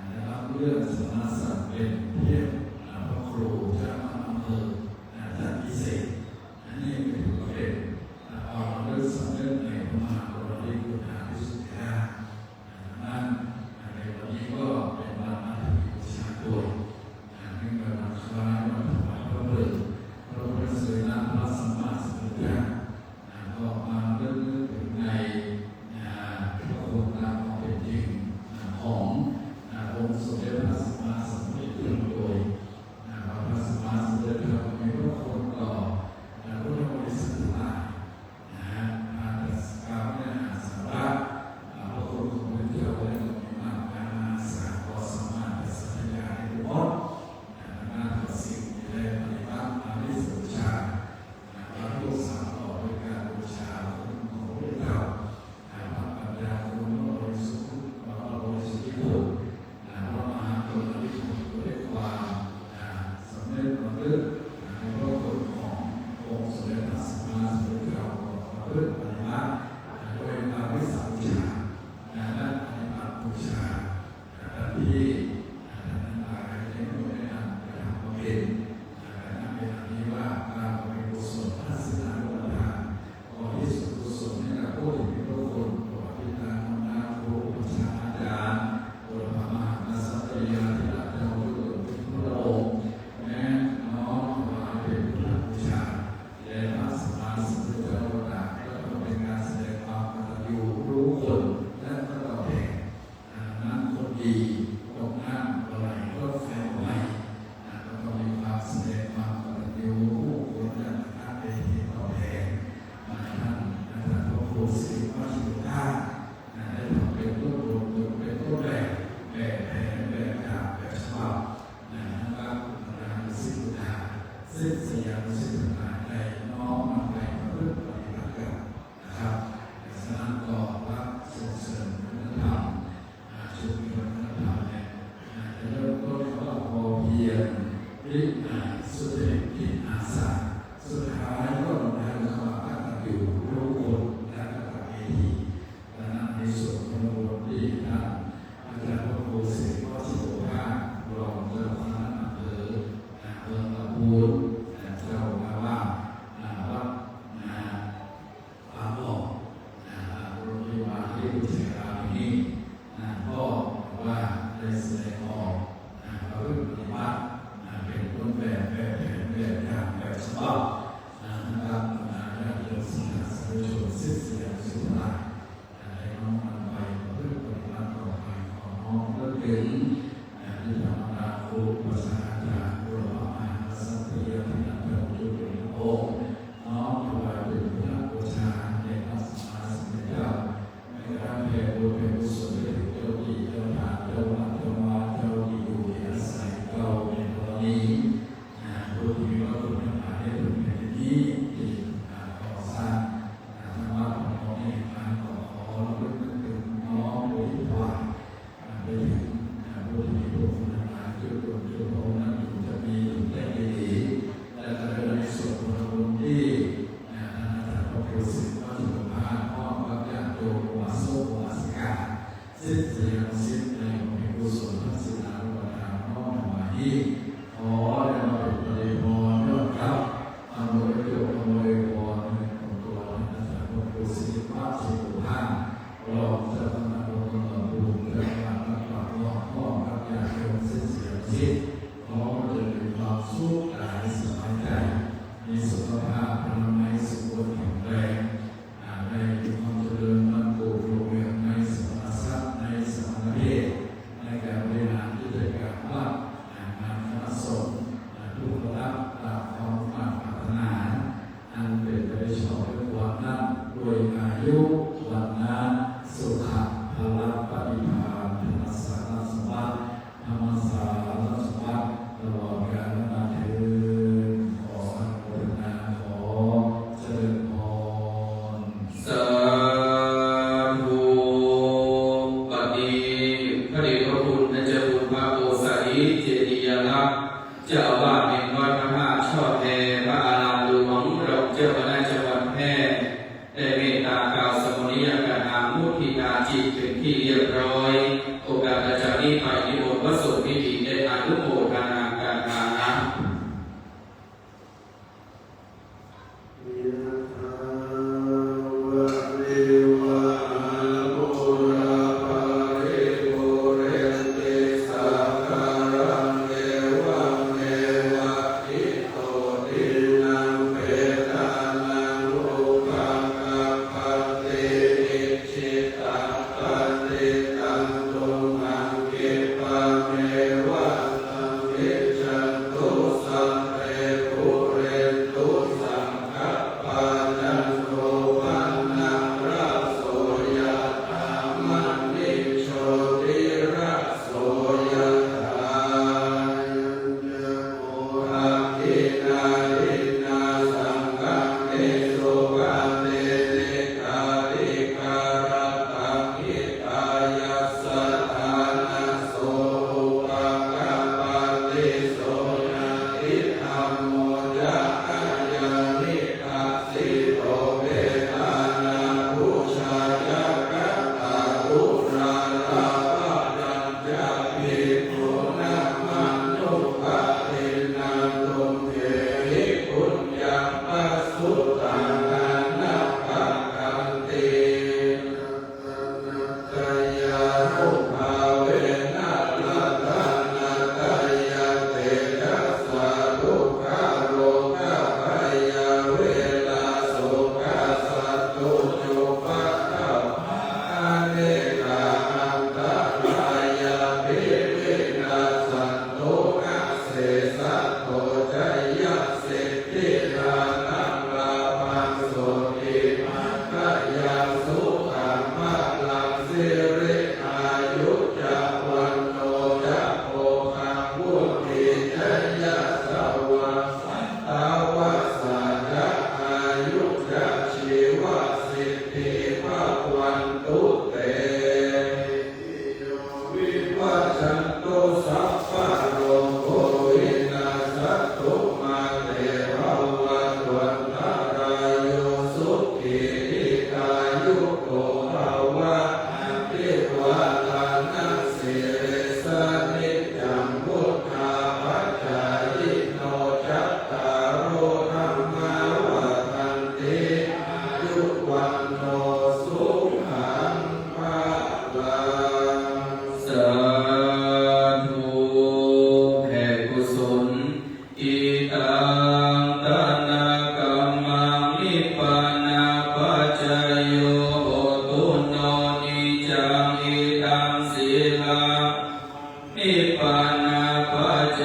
ได้รับเรื่องสมณศักดิ์เป็นเพียงพระครูเจ้าอำเภอท่านพิเศษอันนี้เป็นประเด็นเอาเรื่องสำเร็จในพระมหากรุณาธิคุณที่สุดแท้นั้นในวันนี้ก็เป็นวันอาทิตย์บูชาด้วยเนื่องในวันคล้ายวันถวายพระเพลิงพระพุทธศาสนาพระสัมมาสัมพุทธเจ้าก็มาเริ่มถึงในพระคุณตามความเป็นจริงขององค์สมเด็จพระสัมมาสัมพุทธเจ้าโดยพระสัมมาสัมพุทธเจ้ามีพระคุณต่อพุทธบริษัททั้งหลายการตรัสกล่าวเนื้อหาสาระพระคุณของพระเจ้าและก็มีมากมายมหาศาลก็สามารถจะสัญญาได้ทุกคนงานต่อสิ่งที่ได้ปฏิบัติอาวิสุทธาพระผู้สานต่อด้วยการบูชาคุณของพระเจ้าพระปัญญาคุณพระบริสุทธิ์พระบริสุทธิ์คุณพระมหากรุณาธิคุณด้วยความสำเร็จระลึกในพระคุณขององค์สมเด็จพระสัมมาสัมพุทธเจ้าประพฤติปฏิบัติโดยอาวิสัมพุทธาและปฏิบัติบูชาที่ท่านทั้งหลายได้ร่วมกันกระทำมาเป็นเป็นอันนี้ว่าการบำเพ็ญกุศลทัศนานุปทานขอที่สุดกุศลให้กับผู้ที่มีพระคุณขอพิธานนาครูอุปชฌาย์อาจารย์บุรพมหากษัตริยาธิราชเจ้าทุกพระองค์แม้น้อมถวายเป็นพุทธบูชาแด่พระสัมมาสัมพุทธเจ้าต่างก็เป็นการแสดงความกตัญญูรู้คุณและก็ตอบแทนนั้นคนดีตกน้ำอะไรก็แฝงไว้ก็ต้องมีความแสดงความกตัญญูผู้คนและท่านเป็นที่ตอบแทนท่านพระครูศรีวัฒน์ได้ทำเป็นต้นรวมเป็นต้นแบบแผนแบบอย่างแบบฉบับนะครับงานศิลปะซึ่งสยามศิลปะได้น้อมนำไปประพฤติปฏิบัติกันนะครับฉะนั้นก็รับส่งเสริมวัฒนธรรมชุมชนวัฒนธรรมเนี่ยจะเริ่มต้นว่าพอเพียงริบสุดเด็ดกิจอาสาสุดท้ายก็ลงท้ายด้วยคำว่ากตัญญูรู้คุณและกตัญญูดังนั้นในส่วนของบทที่ท่านอาจารย์พระครูศรีวัฒน์รองเจ้าคณะอำเภอเมืองลำพูนเจ้าอาวาสวัดป่าหม้อโรงพยาบาลที่อุทัยธานีก็ว่าได้แสดงออกประพฤติปฏิบัติเป็นต้นแบบแผนแบบอย่างแบบฉบับนะครับญาติโยมสาธุชนศิษยานุศิษย์ให้น้องนำไปประพฤติปฏิบัติต่อไปขอน้องเลิกถึงที่ธรรมดาครูภาษาอาจารย์บุรพมหากษัตริยาธิราชเจ้าทุกพระองค์น้อมถวายเป็นพุทธบูชาแด่พระสัมมาสัมพุทธเจ้าในการแผ่บุญแผ่กุศลให้ถึงเจ้าที่เจ้าทางเจ้าวัดเจ้าวาเจ้าที่อยู่ที่อาศัยเก่าในกรณีผู้ที่มีพระคุณทั้งหลายได้ถึงแผ่นนี้ที่ก่อสร้างธรรมะของเราในการขอระลึกนึกถึงน้อมอุทิศถวายไปถึงผู้ที่มีพระคุณทั้งหลายช่วยตัวช่วยพระองค์นั้นอยู่จะมีอยู่ได้ดีและจะเป็นในส่วนของบุญที่ท่านพระครูศรีวัฒน์มอบกับญาติโยมวาสุวาสิกาศิษยานุศิษย์ในบำเพ็ญกุศลทัศนานุปทานน้อมถวายที่ขอได้มาเป็นปริพรยอดครับอำนวยโยมอำนวยพรของตัวท่านพระครูศรีวัฒน์สุภาพรองเจ้าคณะตำบลภูมิเจ้าคณะตำบลหลวงพ่อกับญาติโยมศิษยานุศิษย์ขอจะมีความสุขกายสบายใจมีสุขภาพพลังในสมบูรณ์แข็งแรงได้มีความเจริญมั่นคงรุ่งเรืองในสมณศักดิ์ในสมณเพศในการบริหารกิจการวัดงานคณะสงฆ์ทุกระดับตามความปรารถนาอันเป็นไปด้วยชอบด้วยความนั้นด้วยอายุวันนะสุขะพละปฏิภาณธรรมสารสมบัติธรรมสารสมบัติตลอดกาลนานเถิดขออนุโมทนาขอเจริญพร สาธุปฏิพระเดชพระคุณและเจ้าคุณพระโกศลิเจดียลักษณ์เจ้าอาวาสแห่งวัดพระธาตุช่อแพพระอารามหลวงรองเจ้าคณะจังหวัดแพร่ได้เมตต ตากล่าวสมุนียกถามุทิตาจิตเป็นที่เรียบร้อยโอกาสจากนี้ไปนิมนต์พระสงฆ์พิธีได้อนุโมทนากถา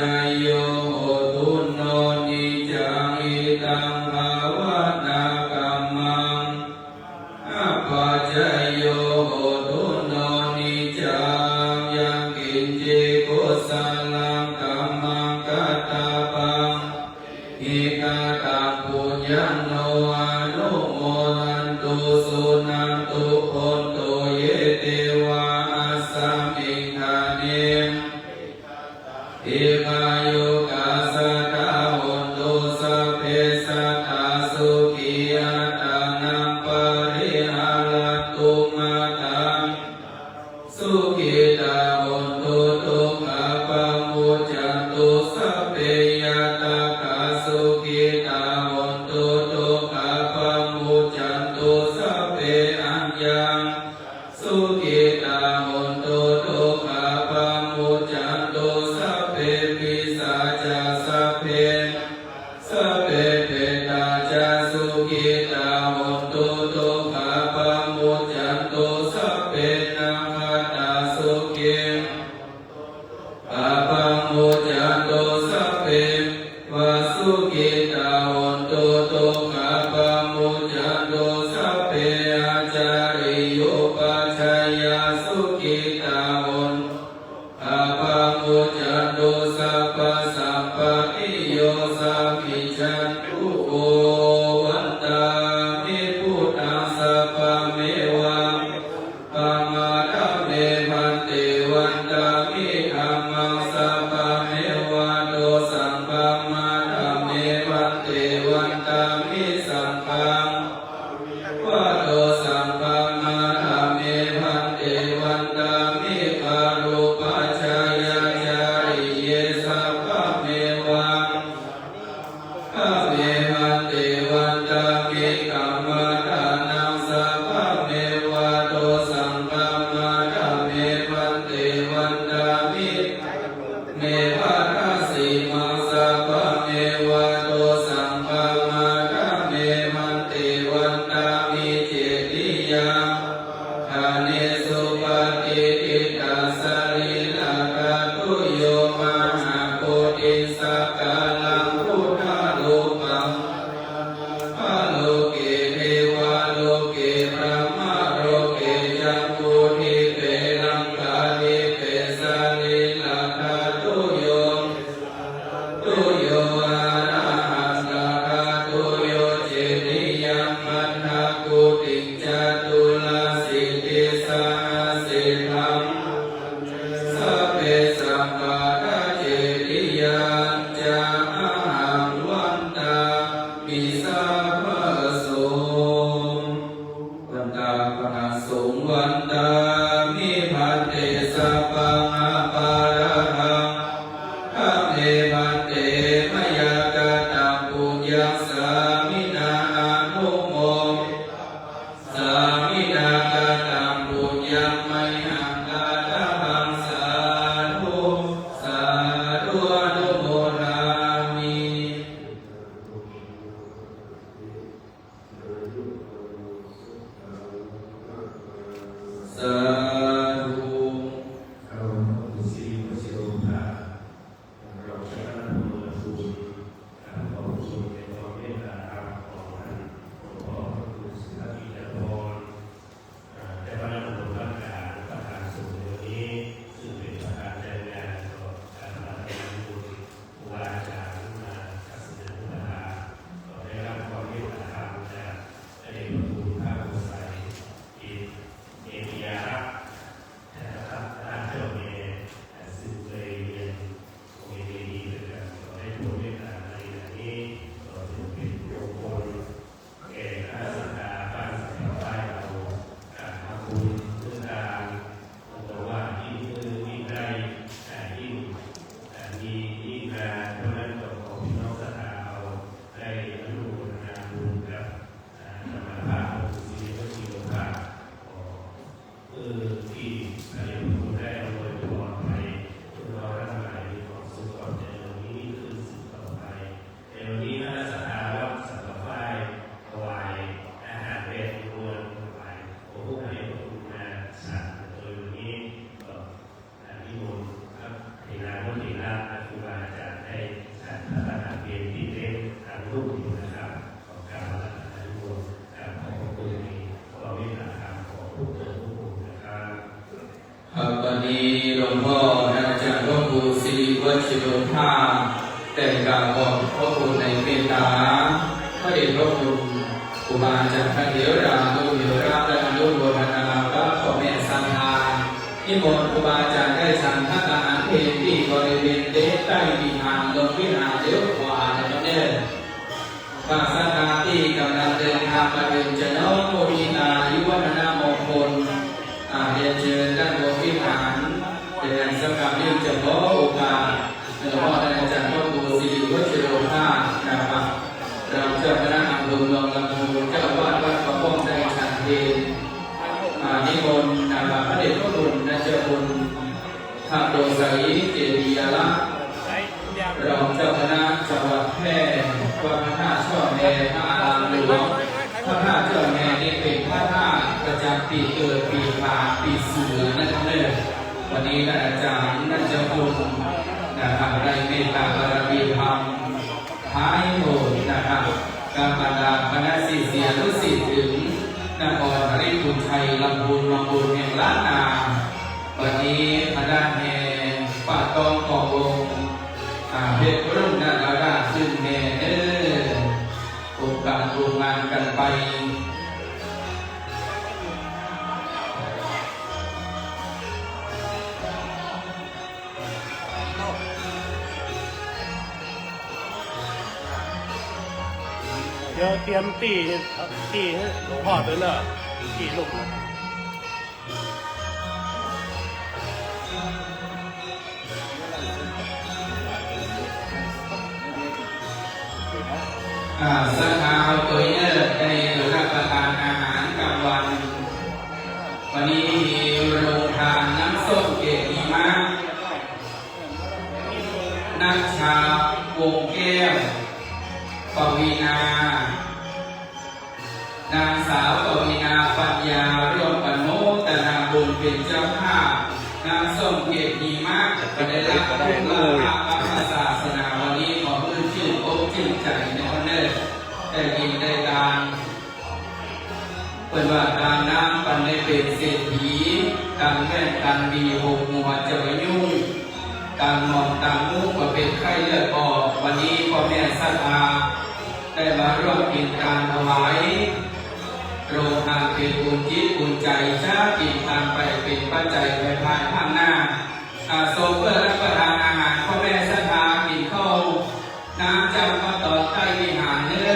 Jaya ตุลสิทธิสาสิธรรมสัพเพสังฆาเจติยานจาอาหังวันตามิสัพพะโสวันตาปะสงวันตามิพันเตสัพพังอปาระหังธรรมเมพันเตมยากตังปุญญัสสามินาอนุโมสามินากตังปุญญังไมหังกาตังสาธุสาธุอนุโมทามิสาธุ เราดูสิว่าสิโลภะเราใช้การทำบุญการขอบคุณในความเมตตาของท่านหลวงพ่อพระครูสุทธิยากรได้พระนามหลวงรักการประธานสูงในวันนี้ซึ่งเป็นประธานจัดงานต่อการรับงานบุญครูบาอาจารย์มาทัศนศึกษาก็ได้รับความเมตตาจากพระเดชพระคุณพระโพธิ์ไสอินเอติยารักษ์นะครับท่านเจ้าเมย์ซึ่งเคยเรียนโรงเรียนดีด้วยกันก็ได้โปรดเมตตาในวันนี้ก็ถือเป็นบุคคลแก่ข้าราชการบ้านสังกัดใต้เราทำบุญเรื่องการบอกว่ายิ่งมือยิ่งได้ยิ่งมียิ่งงานเพราะนั้นก็ขอพี่น้องศรัทธาเอาได้อนุโมทนาบุญกับธรรมภาพของศิริวัชิโลภาที่พระเดชพระคุณได้อำนวยพรให้พวกเราทั้งหลายมีความสุขความเจริญนี้ขึ้นสืบต่อไปในวันนี้คณะศรัทธาวัดสังฆไฟถวายอาหารเป็นรวมถวายโอ้โหพระเดชพระคุณมาสั่งโดยวันนี้ก็นิมนต์ครับเทนานุเทนาครูบาอาจารย์ได้สั่งพระทหารเป็นที่เต็มทางรูปอยู่นะครับขอการรัตนานุโมทนาขอบคุณในความเมตตาธรรมของผู้เกิดผู้คุณนะครับ วันนี้หลวงพ่ออาจารย์หลวงปู่ศิริวัชิโรภาแต่กล่าวบอกพระคุณในเมตตาพระเดชพระคุณครูบาอาจารย์พระเถระผู้เถระและอนุโมทนาพระพ่อแม่ศรัทธานิมนต์ครูบาอาจารย์ได้ฉันพระทหารเพลที่บริเวณเดชใต้วิหารลงวิหารเลี้ยวขวานะครับเนี่ยพระศรัทธาที่กำลังเดินทางมาถึงจะน้อมโมทินายุวัฒนามงคลเรียนเชิญด้านบนวิหารเป็นสำหรับเรื่องเฉพาะโอกาสหลวงพ่ออาจารย์พ่อครูศิริวัชิโรภานะครับเราเจ้าคณะอำเภอเมืองลำพูนเจ้าอาวาสวัดพระป้อมได้ฉันเพลนิมนต์พระเดชพระคุณเจ้าคุณพระโดสัยเจดียาลักษณ์รองเจ้าคณะจังหวัดแพร่วัดพระธาตุช่อแม่พระอารามหลวงพระธาตุช่อแม่นี่เป็นพระธาตุประจำปีเกิดปีขานปีเสือนะครับเนี่ยวันนี้ท่านอาจารย์ท่านเจ้าคุณนะครับได้เมตตาบารมีธรรมท้ายโหดนะครับการบรรดาคณะศิษยานุศิษย์ถึงนครหริพุนชัยลำพูนลำพูนแห่งล้านนาวันนี้พระด้านแห่ป่าตองกองวงเพชรรุ่งนาราขึ้นแห่โอกาสร่วมงานกันไปเดี๋ยวเตรียมตีให้หลวงพ่อตัวเนอะตีลูกสถาเอาตัวเยอะได้รับประทานอาหารกลางวันวันนี้มีโรงทานน้ำส้มเกติมะนักชาวงแก้วปวีนานางสาวปวีนาปัญญาร่วมกันโมตนาบุญเป็นเจ้าภาพน้ำส้มเกติมะก็ได้รับทุกลาภพระศาสนาวันนี้ขอพื้นชื่นอกชื่นใจในวันนี้ได้ยินได้ตามเป็นว่าการน้ำปันในเป็นเศรษฐีการแม่นการดีหกหัวจะไปยุ่งการมองตามมุกก็เป็นไข้เลือดออกวันนี้พ่อแม่ศรัทธาได้มาร่วมกินการถวาย โรงทานเป็นบุญจิตบุญใจชาติตามไปเป็นปัจจัยไปภายภาคหน้าทรงเพื่อรับประทานอาหารพ่อแม่ศรัทธากินข้าวน้ำจำพระตอนใต้วิหารเนื้อ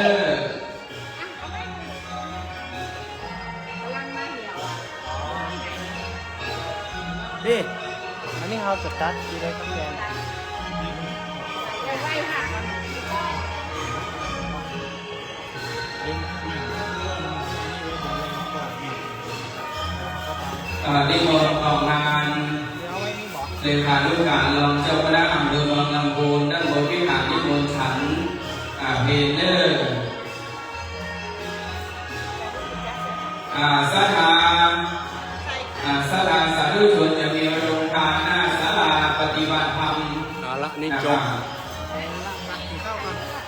ดิอันนี้เขาสตัดอยู่ในคำแกนนิมนต์ของงานเลขานุการรองเจ้าคณะอำเภอเมืองลำพูนด้านบนวิหารนิมนต์ฉันเพนเนอร์ศาลาสาธุชนจะมีโรงทานหน้าศาลาปฏิบัติธรรม เอาละนี่จบ นะครับ